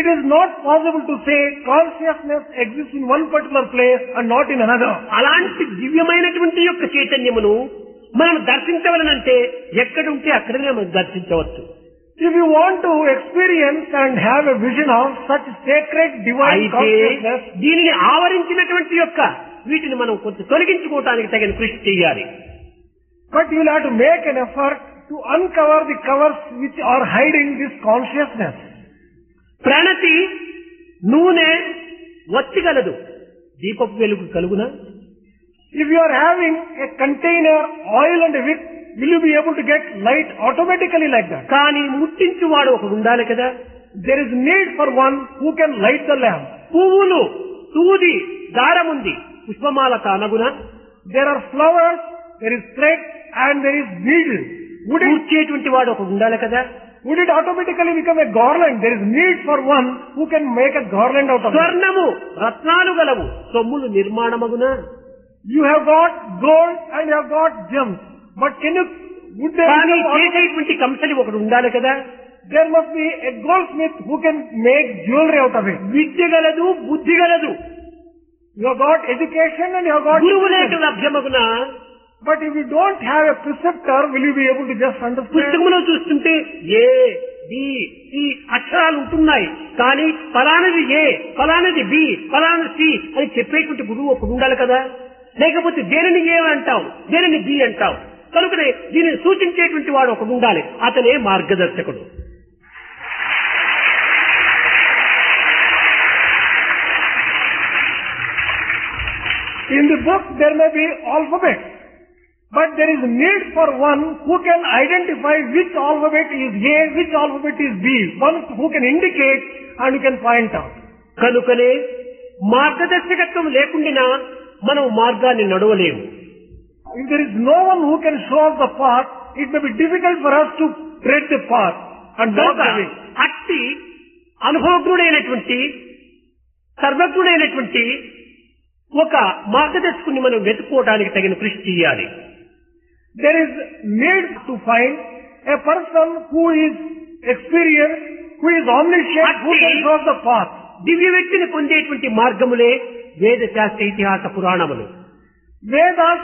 it is not possible to say consciousness exists in one particular place and not in another. అలాంటి దివ్యమైనటువంటి యొక్క చైతన్యమును మనం దర్శించవలనంటే ఎక్కడుంటే అక్కడనే మనం దర్శించవచ్చు. If you want to experience and have a vision of such sacred divine అయితే consciousness, దీనిని ఆవరించినటువంటి యొక్క వీటిని మనం కొంచెం తొలగించుకోవటానికి తగిన కృషి చేయాలి. but you will have to make an effort to uncover the covers which are hiding this consciousness. ప్రణతి నూనె వచ్చగలదు, దీపపు వెలుగు కలుగునా? If you are having a container, oil and a wick, will you be able to get light automatically like that? కానీ ముట్టించువాడు ఒకడు ఉండాలి కదా. There is need for one who can light the lamp. పువ్వులు, సూది, దారముంది, పుష్పమాల కానగునా? There are flowers, there is thread and there is needle. కూర్చేటువంటి వాడు ఒకడు ఉండాలి కదా. Would it automatically become a garland? There is need for one who can make a garland out of it. స్వర్ణము, రత్నాలు గలవు, సొమ్ములు నిర్మాణమగునా? You have got gold and you have got gems. But would there కానీ become చేసేటువంటి కంసలి ఒకడు ఉండాలి కదా. there must be a goldsmith who can make jewelry out of it. విద్య గలదు, బుద్ధి గలదు, You have got education and you have got గురువు లేక discipline. లభ్యమగునా? But if you don't have a preceptor, will you be able to just understand? పుస్తకంలో చూస్తుంటే A B C అక్షరాలు ఉంటున్నాయి, కానీ ఫలానది ఏ, ఫలానది బి, ఫలానది సి అని చెప్పేటువంటి గురువు ఒకడు ఉండాలి కదా. లేకపోతే దేనిని ఏ అంటావు, దేనిని బి అంటావు. కనుకనే దీనిని సూచించేటువంటి వాడు ఒకడు ఉండాలి, అతనే మార్గదర్శకుడు. In the book there may be alphabet, but there is need for one who can identify which alphabet is A, which alphabet is B, one who can indicate and who can point out. కనుకనే మార్గదర్శకత్వం లేకుండా మనం మార్గాన్ని నడవలేము. If there is no one who can show us the path, it may be difficult for us to tread the path and walk కనుక the way. అట్టి అనుభవజ్ఞుడైనటువంటి సర్వజ్ఞుడైనటువంటి ఒక మార్గదర్శకుని మనం వెతుక్కోవడానికి తగిన కృషి చేయాలి. There is need to find a person who is experienced, who is omniscient, who can show us the path. దివ్య వ్యక్తిని పొందేటువంటి మార్గములే వేద శాస్త్ర ఇతిహాస పురాణములు. Vedas,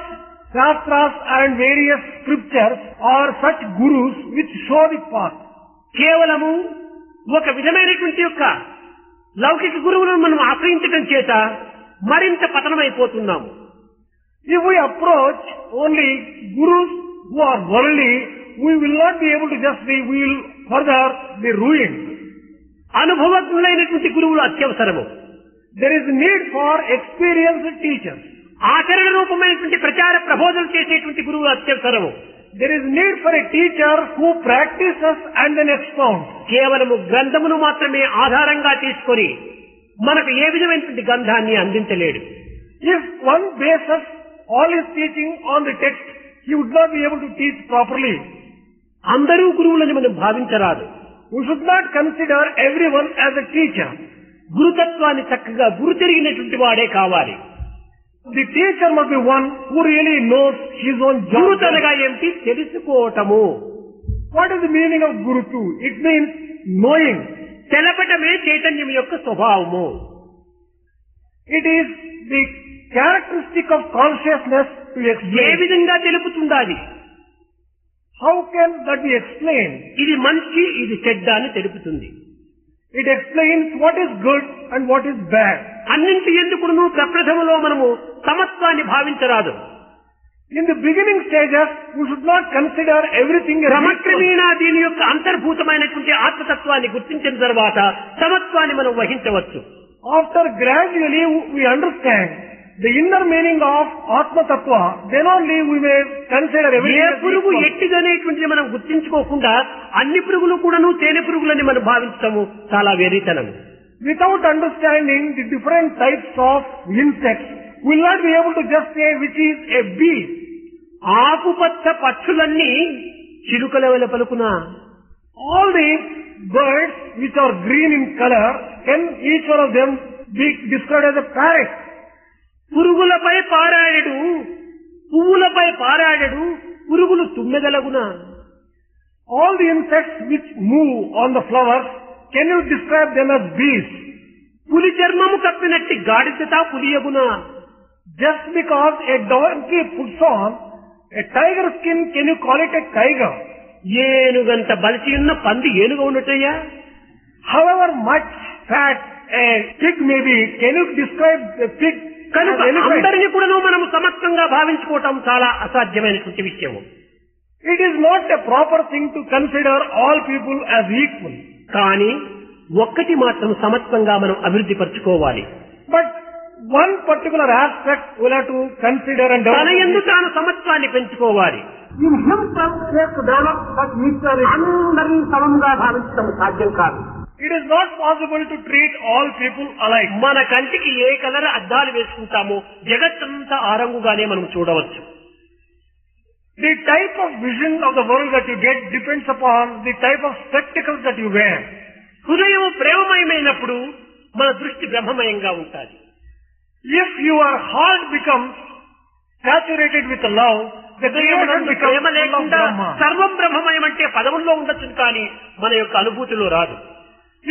Shastras and various scriptures are such gurus which show the path. కేవలము ఒక విధమైనటువంటి యొక్క లౌకిక గురువులను మనం ఆశ్రయించడం చేత మరింత పతనమైపోతున్నాము. If we approach only gurus who are worldly, we will not be able to just be, we will further be ruined. అనుభవజ్ఞులైనటువంటి గురువులు అత్యవసరము. There is need for experienced teachers. ఆచరణ రూపమైనటువంటి ప్రచార ప్రబోధనలు చేసేటువంటి గురువులు అత్యవసరము. There is need for a teacher who practices and then expounds. కేవలము గ్రంథమును మాత్రమే ఆధారంగా తీసుకొని మనకు ఏ విధమైనటువంటి గ్రంథాన్ని అందించలేడు. If one bases all his teaching on the text, he would not be able to teach properly. అందరూ గురువులని మనం భావించరాదు. We should not consider everyone as a teacher. గురుతత్వాన్ని చక్కగా గురుతెరిగినటువంటి వాడే కావాలి. The teacher must be one who really knows his own job. గురుతనగా ఏమిటి? తెలుసుకోవటము. What is the meaning of Gurutu? It means knowing. తెలపటమే చైతన్యం యొక్క స్వభావము. It is the characteristic of consciousness to A explain. విధంగా తెలుపుతుండాలి? How can that be explained? ఇది మంచి, ఇది చెడ్డ అని తెలుపుతుంది. It explains what is good and what is bad. అన్నింటి ఎందుకును ప్రప్రథమలో మనము సమత్వాన్ని భావించరాదు. In the beginning stages, we should not consider everything as equal. క్రమక్రమేణా దీని యొక్క అంతర్భూతమైనటువంటి ఆత్మతత్వాన్ని గుర్తించిన తర్వాత సమత్వాన్ని మనం వహించవచ్చు. After gradually we understand the inner meaning of Atma Tattva, then only we may consider A everything as పురుగు equal. ఎట్టిదనేటువంటిది మనం గుర్తించుకోకుండా అన్ని పురుగులు కూడాను తేనె పురుగులని మనం భావించటము చాలా వెర్రితనం. Without understanding the different types of insects, we will not be able to just say which is a bee. ఆకుపచ్చ పక్షులన్నీ చిలుకల వలె పలుకునా? All the birds which are green in color, can each one of them be described as a parrot? పురుగులపై పారాడెడు, పువ్వులపై పారాడెడు, పురుగులు తుమ్మెదలగునా? All the insects which move on the flowers, can you describe them as bees? పులి చర్మము కప్పినట్టి గాడిదత పులియగునా? Just because a donkey puts on a tiger skin, can you call it a tiger? ఏనుగంత బలిసి ఉన్న పంది ఏనుగ ఉన్నట్టయ్యా? However much fat a pig may be, can you describe a pig as కనుక an elephant? అందరినీ కూడాను మనము సమత్వంగా భావించుకోవటం చాలా అసాధ్యమైనటువంటి విషయము. It is not a proper thing to consider all people as equal. కానీ ఒక్కటి మాత్రం సమత్వంగా మనం అభివృద్ధి పరచుకోవాలి. But one particular aspect we'll have to consider and తన develop. యందు తాను సమత్వాన్ని పెంచుకోవాలి. In himself he has to develop such equality. అందరినీ సమముగా భావించడం సాధ్యం కాదు. It is not possible to treat all people alike. మన కంటికి ఏ కలర్ అద్దాలు వేసుకుంటామో జగత్తంతా ఆ రంగుగానే మనం చూడవచ్చు. The type of vision of the world that you get depends upon the type of spectacles that you wear. హృదయం ప్రేమమయమైనప్పుడు మన దృష్టి బ్రహ్మమయంగా ఉంటుంది. If your heart becomes saturated with love, the creation becomes Prema full of లేకుండా Brahma. సర్వం బ్రహ్మమయం అంటే పదవుల్లో ఉండొచ్చు కానీ మన యొక్క అనుభూతిలో రాదు.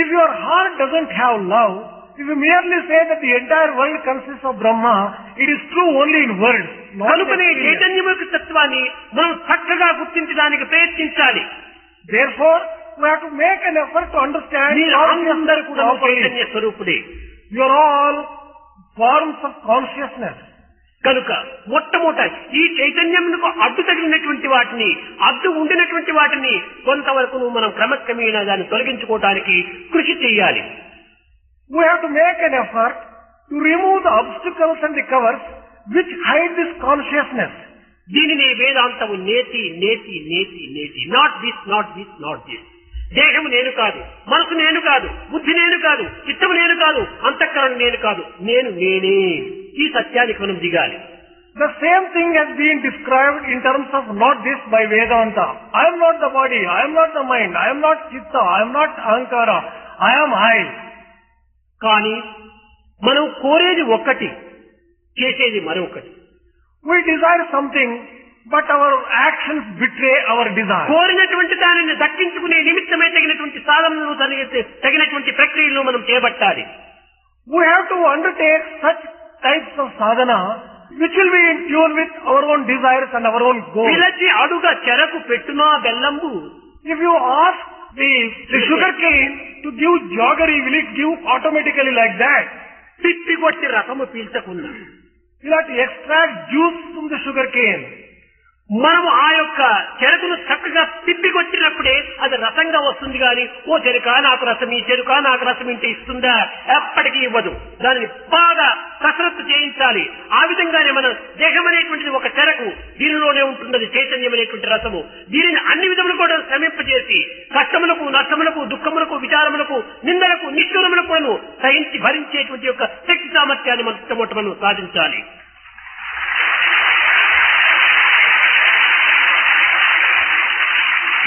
If your heart doesn't have love, if you merely say that the entire world consists of Brahma, it is true only in words. not in కనుకనే experience. చైతన్యం యొక్క తత్వాన్ని మనం చక్కగా గుర్తించడానికి ప్రయత్నించాలి. Therefore, we have to make an effort to understand అందరూ కూడా properly. చైతన్య స్వరూపుడే. You are all forms of consciousness. కనుక మొట్టమొదట ఈ చైతన్యమునకు అడ్డు తగిలినటువంటి వాటిని, అడ్డు ఉండినటువంటి వాటిని కొంతవరకు మనం క్రమక్రమేణా దాన్ని తొలగించుకోవడానికి కృషి చేయాలి. We have to make an effort to remove the obstacles and the covers which hide this consciousness. దీనిని వేదాంతము నేతి నేతి నేతి నేతి, not this not this not this. దేహము నేను కాదు, మనసు నేను కాదు, బుద్ధి నేను కాదు, చిత్తము నేను కాదు, అంతఃకరణ నేను కాదు, నేను నేనే. ఈ సత్యానికి మనం దిగాలి. The same thing has been described in terms of not this by Vedanta. I am not the body, I am not the mind, I am not chitta, I am not ahankara, I am I. కానీ మనం కోరేది ఒక్కటి, చేసేది మరొకటి. We desire something, but our actions betray our desire. కోరినటువంటి దానిని దక్కించుకునే నిమిత్తమే తగినటువంటి సాధనలు, తగినటువంటి ప్రక్రియలను మనం చేపట్టాలి. We have to undertake such types of sadhana which will be in tune with our own desires and our own goals. పిలచి అడుగ చెరకు పెట్టునా బెల్లంబు. If you ask the sugar cane to give jaggery, will it give automatically like that? తిప్పి కొట్టి రసము పీల్చకుండా You have to extract juice from the sugar cane. మనము ఆ యొక్క చెరకును చక్కగా తిప్పికొచ్చినప్పుడే అది రసంగా వస్తుంది గాని ఓ చెరుక నాకు రసం, ఈ చెరుక నాకు రసం ఇంటి ఇస్తుందా? ఎప్పటికీ ఇవ్వదు. దానిని బాగా కసరత్తు చేయించాలి. ఆ విధంగానే మన దేహం అనేటువంటిది ఒక చెరకు, దీనిలోనే ఉంటున్నది చైతన్యం అనేటువంటి రసము. దీనిని అన్ని విధములు కూడా శ్రమింపజేసి కష్టములకు, నష్టములకు, దుఃఖములకు, విచారములకు, నిందలకు, నిష్ఠురములకు సహించి భరించేటువంటి యొక్క శక్తి సామర్థ్యాన్ని మనం సాధించాలి.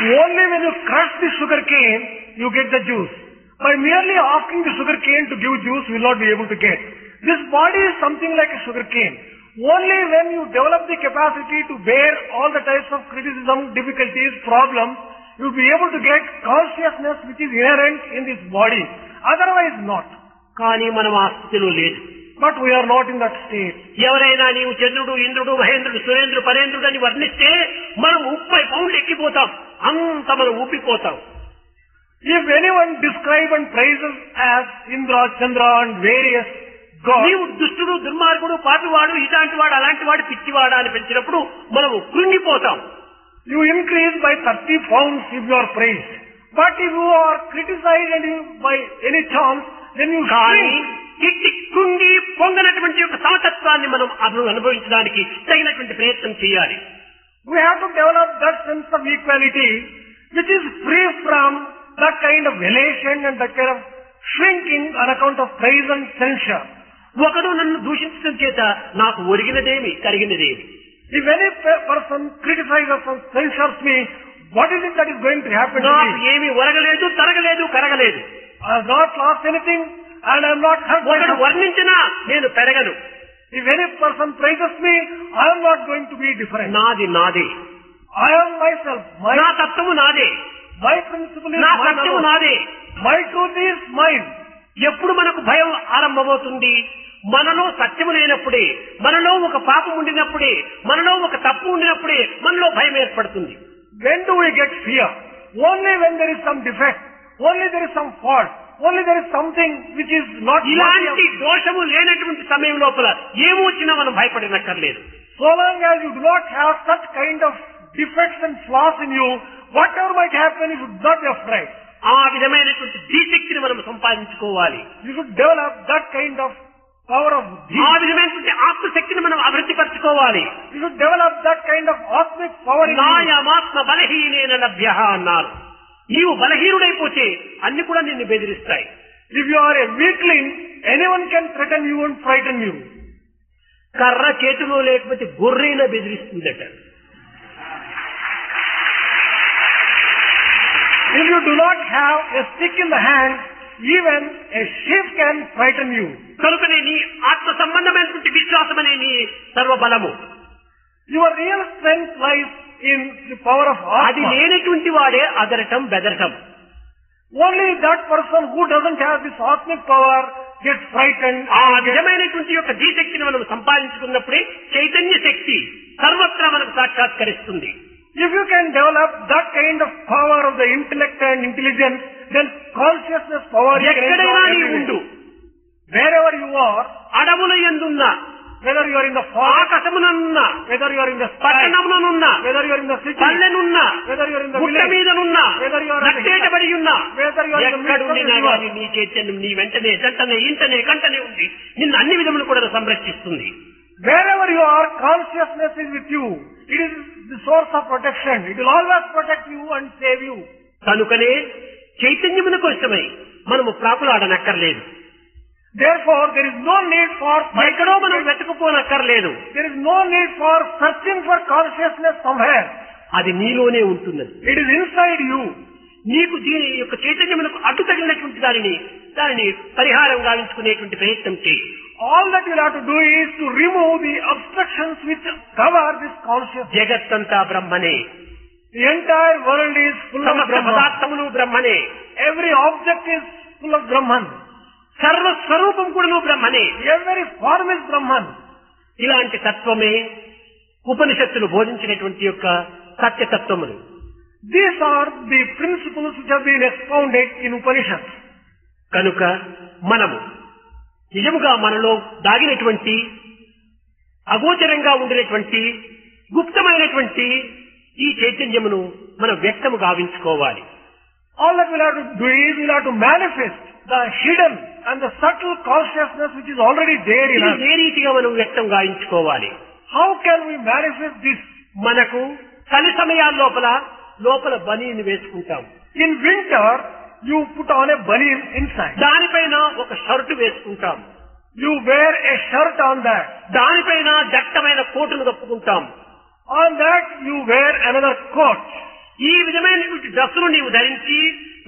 Only when you crush the sugar cane, you get the juice. By merely asking the sugar cane to give juice, you will not be able to get. This body is something like a sugar cane. Only when you develop the capacity to bear all the types of criticism, difficulties, problems, you will be able to get consciousness which is inherent in this body. Otherwise not. కానీ మనం ఆ స్థితిలో లేదు. But we are not in that state. ఎవరైనా నీవు చంద్రుడు, ఇంద్రుడు, మహేంద్రుడు, సురేంద్రుడు, పరేంద్రుడు అని వర్ణిస్తే మనం 30 పౌండ్లు ఎక్కిపోతాం. అంత మనం ఊపిపోతాం. If anyone describes and praises as Indra, Chandra and various gods, నీవు దుష్టుడు, దుర్మార్గుడు, పాపివాడు, ఇలాంటి వాడు, అలాంటి వాడు, పిచ్చివాడు అని పెంచినప్పుడు మనము కృంగిపోతాం. you increase by 30 pounds if you are praised. But if you are criticized and you, by any chance, then you shrink. ఇట్టి కృంగి పొంగనటువంటి యొక్క సమతత్వాన్ని మనం అనుభవించడానికి తగినటువంటి ప్రయత్నం చేయాలి. We have to develop that sense of equality which is free from that kind of elation and that kind of shrinking on account of praise and censure. ఒకడు నన్ను దూషించడం చేత నాకు ఒరిగినదేమి, కరిగినదేమి? If any person criticizes and censures me, what is it that is going to happen to నాకు me? ఏమి ఒరగలేదు, తరగలేదు, కరగలేదు. I have not lost anything and I am not hurt. ఒకడు వర్ణించినా నేను పెరగను. If any person praises me, I am not going to be different. నాది నాదే, I am myself. నా తత్వము నాదే, My principle is నా mine సత్యము alone. నాదే. My truth is mine. ఎప్పుడు మనకు భయం ఆరంభమవుతుంది? మనలో సత్యము లేనప్పుడే, మనలో ఒక పాపం ఉండినప్పుడే, మనలో ఒక తప్పు ఉండినప్పుడే మనలో భయం ఏర్పడుతుంది. When do we get fear? Only when there is some defect, only there is some fault, only there is something which is not ఇలాంటి దోషము లేనటువంటి సమయం లోపల ఏమొచ్చినా మనం భయపడినక్కర్లేదు. So long as you do not have such kind of defects and flaws in you, whatever might happen, you should not be afraid. ఆ విధమైనటువంటి ధీశక్తిని మనం సంపాదించుకోవాలి. You should develop that kind of power of ఆ విధమైనటువంటి ఆత్మశక్తిని మనం అభివృద్ధిపరచుకోవాలి. You should develop that kind of cosmic power in you. నాయమాత్మ బలహీనేన లభ్యః అన్నారు. నీవు బలహీనుడైపోతే అన్ని కూడా నిన్ను బెదిరిస్తాయి. If you are a weakling, anyone can threaten you and frighten you. కర్ర చేతిలో లేకపోతే గొర్రెన బెదిరిస్తుందట. If you do not have a stick in the hand, even a sheep can frighten you. కనుకనే నీ ఆత్మ సంబంధమైనటువంటి విశ్వాసం అనే నీ సర్వబలము. Your real strength lies in the power of అది Atma. లేనటువంటి వాడే అదరటం బెదరటం. Only that person who doesn't have this Atmic power gets frightened. ఆ విధమైనటువంటి యొక్క ధీశక్తిని మనం సంపాదించుకున్నప్పుడే చైతన్య శక్తి సర్వత్రా మనకు సాక్షాత్కరిస్తుంది. If you can develop that kind of power of the intellect and intelligence, then consciousness power you can ఎక్కడైనా నీ enjoy ఉండు, everywhere. Wherever you are, అడవుల యందున్నా, whether you are in the forest, ఆకాశమునన్నా, whether you are in the sky, పట్టణముననున్నా, whether you are in the city, పల్లెనున్నా, whether you are in the గుట్ట village, మీదనున్నా, whether you are in the నట్టేటబడి ఉన్నా, whether you are in the midst of the ఎక్కడున్నా river, కానీ నీ చైతన్యం నీ వెంటనే జంటనే ఇంటనే కంటనే ఉంది. నిన్ను అన్ని విధములు కూడా సంరక్షిస్తుంది. wherever you are, consciousness is with you. It is the source of protection. It will always protect you and save you. కనుకనే చైతన్యమున కోసమై మనము ప్రాకులాడనక్కర్లేదు. Therefore, there is no need for ఎక్కడో మనం వెతుకుకోనక్కర్లేదు. there is no need for searching for consciousness somewhere. అది నీలోనే ఉంటున్నది. It is inside you. నీకు దీని యొక్క చైతన్యమునకు అడ్డు తగిలినటువంటి దానిని పరిహారం గావించుకునేటువంటి ప్రయత్నం చేయి. All that you have to do is to remove the obstructions which cover this consciousness. జగత్తంతా బ్రహ్మనే, The entire world is full of సమస్త Brahman. పదార్థములు బ్రహ్మనే, Every object is full of Brahman. సర్వస్వరూపం కూడా బ్రహ్మనే. Every form is Brahman. ఇలాంటి తత్వమే ఉపనిషత్తులు బోధించినటువంటి యొక్క సత్యతత్వములు. These are the principles which have been expounded in Upanishads. కనుక మనము నిజముగా మనలో దాగినటువంటి అగోచరంగా ఉండినటువంటి గుప్తమైనటువంటి ఈ చైతన్యమును మనం వ్యక్తము గావించుకోవాలి. All that we'll have to do is we'll have to manifest the hidden and the subtle consciousness which is already there in ఇది us. ఏ రీతిగా మనం వ్యక్తం గావించుకోవాలి? How can we manifest this? మనకు చలి సమయాల లోపల బనీని వేసుకుంటాం. In winter, you put on a banyan inside. దానిపైన ఒక షర్టు వేసుకుంటాం. You wear a shirt on that. దానిపైన దట్టమైన కోటును కప్పుకుంటాం. On that, you wear another coat. ఈ విధమైనటువంటి డ్రెస్సును నీవు ధరించి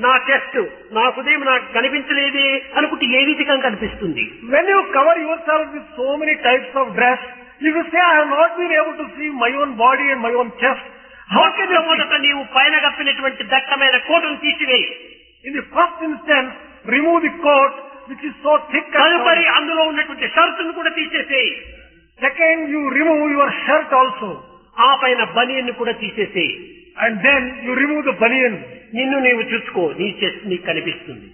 నా చెస్ట్, నా హృదయం నాకు కనిపించలేదే అనుకుంటే ఏ రీతిగా కనిపిస్తుంది? When you cover yourself with so many types of dress, if you say, I have not been able to see my own body and my own chest, how can you మొదట నీవు పైన కప్పినటువంటి దట్టమైన కోటును తీసివేయి. in the first instance, remove the coat which is so thick and తదుపరి solid. అందులో ఉన్నటువంటి షర్టును కూడా తీసేసేయి. Second, you remove your shirt also. ఆ పైన బనియన్ కూడా తీసేసేయి. And then you remove the banyan. నిన్ను నీవు చూసుకో, నీ చెస్ట్ నీకు కనిపిస్తుంది.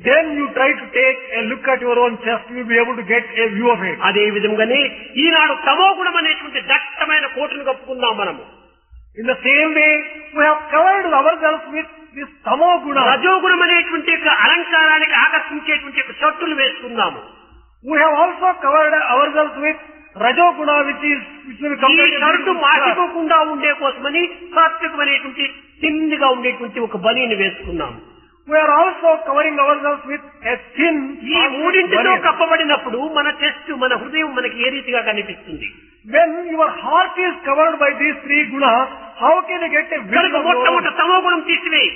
Then you try to take a look at your own chest, you will be able to get a view of it. అదే విధంగానే ఈనాడు తమోగుణం అనేటువంటి దట్టమైన కోటును కప్పుకున్నాం మనము. In the same way, we have covered ourselves with this tamo guna. రజోగుణం అనేటువంటి యొక్క అలంకారానికి ఆకర్షించేటువంటి యొక్క షర్టులు వేసుకున్నాము. We have also covered ourselves with rajo guna, which will come. ఈ షర్టు మాసిపోకుండా ఉండే కోసమని సాత్వికమైనటువంటి తిన్నిగా ఉండేటువంటి ఒక బనీని వేసుకున్నాము. We are also covering ourselves with a thin. ఈ మూడింటితో కప్పబడినప్పుడు మన చెస్ట్, మన హృదయం మనకి ఏ రీతిగా కనిపిస్తుంది? When your heart is covered by these three gunas, how can you get a vision of your own? మొట్టమొదట తమోగుణం తీసివేయి.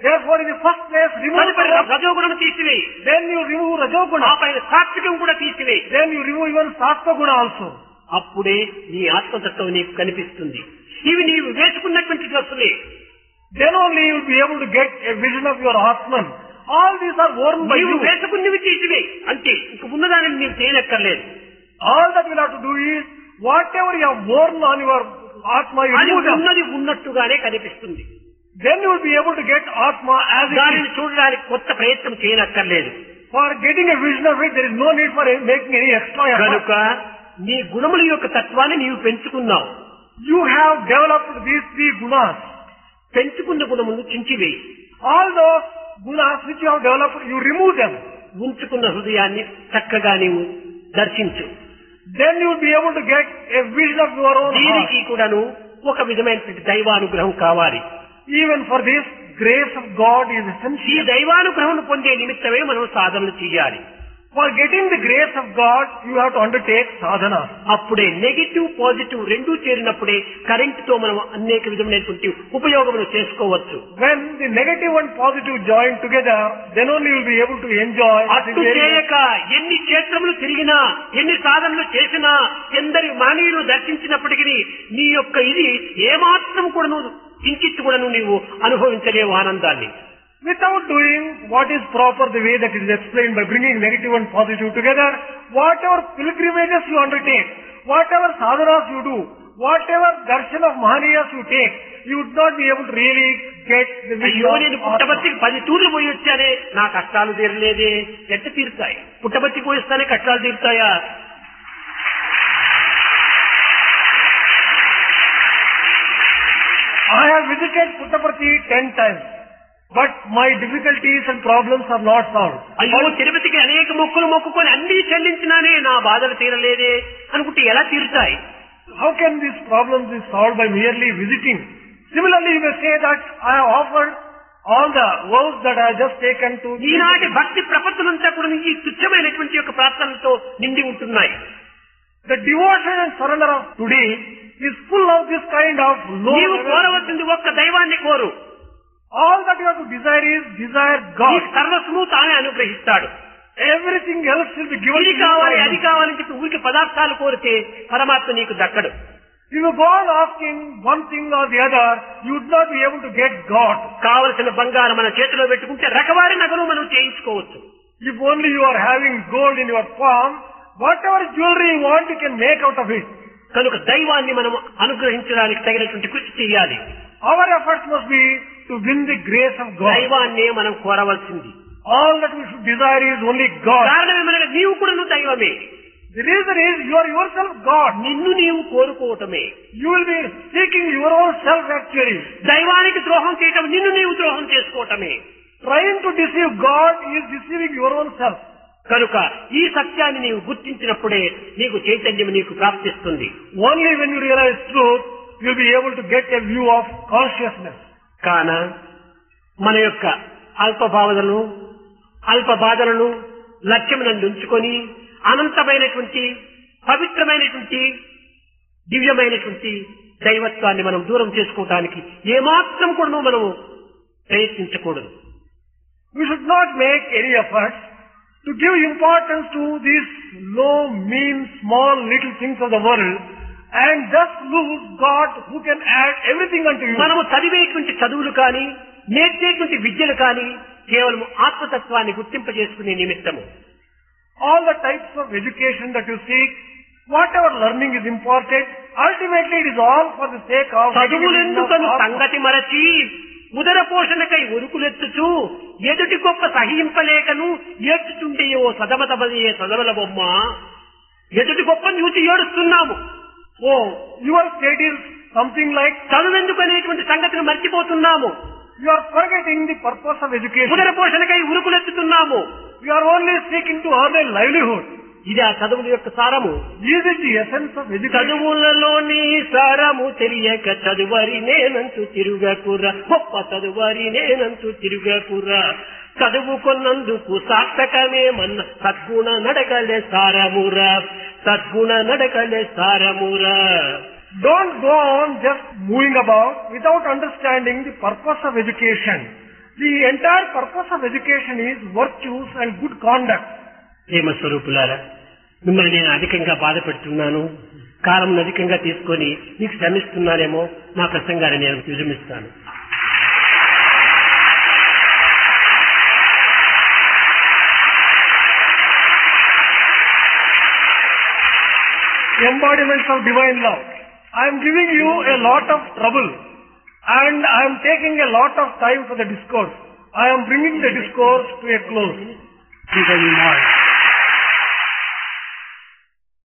Therefore, in the first place, remove తదుపరి the రజోగుణం తీసివేయి. then you remove rajo guna. ఆ పైన సాత్వికం కూడా తీసివేయి. Then you remove even sattva guna also. అప్పుడే నీ ఆత్మతత్వం నీకు కనిపిస్తుంది. ఇవి నీవు వేసుకున్నటువంటి డ్రెస్సులే. Then only you will be able to get a vision of your Atman. All these are worn by నీవు you. వేసుకున్నవి తీసివేయి. అంటే ఇంక ఉన్నదానిని నీవు చేయనక్కర్లేదు. All that you will have to do is, whatever you have worn on your Atma, you అది remove them. ఉన్నది ఉన్నట్టుగానే కనిపిస్తుంది. Then you will be able to get Atma as it దానిని is. చూడడానికి కొత్త ప్రయత్నం చేయనక్కర్లేదు. For getting a vision of it, there is no need for making any extra effort. కనుక నీ గుణముల యొక్క తత్వాన్ని నీవు పెంచుకున్నావు. You have developed these three gunas. పెంచుకున్న గుణములను చించివేయి. All those gunas which you have developed, you remove them. ఉంచుకున్న హృదయాన్ని చక్కగా నీవు దర్శించు. Then you will be able to get a vision of your own heart. దీనికి కూడాను ఒక విధమైనటువంటి దైవానుగ్రహం కావాలి. Even for this, grace of God is ఈ essential. దైవానుగ్రహం పొందే నిమిత్తమే మనం సాధనలు చేయాలి. For getting the grace of God, you have to undertake sadhana. అప్పుడే నెగిటివ్ పాజిటివ్ రెండూ చేరినప్పుడే కరెంటుతో మనం అనేక విధమైనటువంటి ఉపయోగములు చేసుకోవచ్చు. When the negative and positive join together, then only you will be able to enjoy. అట్టు చేయక ఎన్ని క్షేత్రములు తిరిగినా, ఎన్ని సాధనలు చేసినా, ఎందరి మానవులు దర్శించినప్పటికీ నీ యొక్క ఇది ఏమాత్రం కూడా కించిత్ కూడా నీవు అనుభవించలేవు ఆనందాన్ని. Without doing what is proper, the way that it is explained by bringing negative and positive together, whatever pilgrimages you undertake, whatever sadhanas you do, whatever darshan of Mahaniyas you take, you would not be able to really get the vision అయ్యో నేను of Atma. పుట్టబర్తికి 10 తూర్లు పోయి వచ్చానే, నా కష్టాలు తీరలేదే. ఎట్ట తీరుతాయి? పుట్టబర్తికి పోయి వస్తానే కష్టాలు తీరుతాయా? I have visited Puttaparthi 10 times, but my difficulties and problems are not solved. అయ్యో తిరుపతికి అనేక మొక్కులు మొక్కుకొని అన్ని చెల్లించినానే నా బాధలు తీరలేదే అనుకుంటే ఎలా తీరుతాయి? How can these problems be solved by merely visiting? Similarly, you may say that I have offered all the vows that I have just taken to. ఈనాటి భక్తి ప్రపత్తులంతా కూడా ఈ తుచ్చమైనటువంటి యొక్క ప్రార్థనలతో నిండి ఉంటున్నాయి. The devotion and surrender of today is full of this kind of low నీవు level. కోరవలసింది ఒక్క దైవాన్ని కోరు. All that you have to desire is desire ఈ God. సర్వస్వము తానే అనుగ్రహిస్తాడు. Everything else will be given ఇది to you. కావాలి by అది Him. కావాలని చెప్పి ఊరికి పదార్థాలు కోరితే పరమాత్మ నీకు దక్కడు. If you go on asking one thing or the other, you would not be able to get God. కావలసిన బంగారం మన చేతిలో పెట్టుకుంటే రకవారి నగలు మనం చేయించుకోవచ్చు. If only you are having gold in your palm, whatever jewelry you want, you can make out of it. కనుక దైవాన్ని మనం అనుగ్రహించడానికి తగినటువంటి కృషి చేయాలి. Our efforts must be to win the grace of God. దైవాన్నే మనం కోరవలసింది. All that we should desire is only God. కారణం ఏమనగా నీవు కూడా నువ్వు దైవమే. The reason is you are yourself God. నిన్ను నీవు కోరుకోవటమే. You will be seeking your own self actually. దైవానికి ద్రోహం చేయటం నిన్ను నీవు ద్రోహం చేసుకోవటమే. Trying to deceive God is deceiving your own self. కనుక ఈ సత్యాన్ని నీవు గుర్తించినప్పుడే నీకు చైతన్యం నీకు ప్రాప్తిస్తుంది. Only when you realize truth, you will be able to get a view of consciousness. కాన మన యొక్క అల్ప భావనలను అల్ప బాధలను లక్ష్యమునందు ఉంచుకొని అనంతమైనటువంటి పవిత్రమైనటువంటి దివ్యమైనటువంటి దైవత్వాన్ని మనం దూరం చేసుకోవడానికి ఏమాత్రం కూడా మనము ప్రయత్నించకూడదు. We should not make any efforts to give importance to these low, mean, small, little things of the world and thus lose God who can add everything unto you. మనము చదివేటువంటి చదువులు కానీ నేర్చేటువంటి విద్యలు కానీ కేవలం ఆత్మతత్వాన్ని గుర్తింపజేసుకునే నిమిత్తము. All the types of education that you seek, whatever learning is imparted, ultimately it is all for the sake of చదువులెందుకను సంగతి మరచి ఉదర పోషణకై ఉరుకులెత్తుచు ఎదుటి గొప్ప సహింపలేకను ఏడ్చుచుండేయో సదమతమదే సదమల బొమ్మ. ఎదుటి గొప్ప చూచి ఏడుస్తున్నాము. Oh, your state is something like చదువెందుకు అనేటువంటి సంగతిని మర్చిపోతున్నాము. you are forgetting the purpose of education. ఉదర పోషణకై ఉరుకులెత్తుతున్నాము. You are only seeking to earn a livelihood. ఇది ఆ చదువుల యొక్క సారము. Is it the essence of education? చదువులలోని సారము తెలియక చదువరి నేనంటూ తిరుగకుర్ర, గొప్ప చదువరి నేనంటూ తిరుగకుర్ర. చదువుకున్నందుకు సార్థకమేమన్న సద్గుణ నడకలే సారమురా, సద్గుణ నడకలే సారమురా. Don't go on just moving about without understanding the purpose of education. The entire purpose of education is virtues and good conduct. ప్రేమ స్వరూపులారా, మిమ్మల్ని నేను అధికంగా బాధ పెడుతున్నాను, కాలం అధికంగా తీసుకొని మీకు శ్రమిస్తున్నానేమో, నా ప్రసంగాన్ని నేను విరమిస్తాను. Embodiments of divine love. I am giving you a lot of trouble and I am taking a lot of time for the discourse. I am bringing the discourse to a close.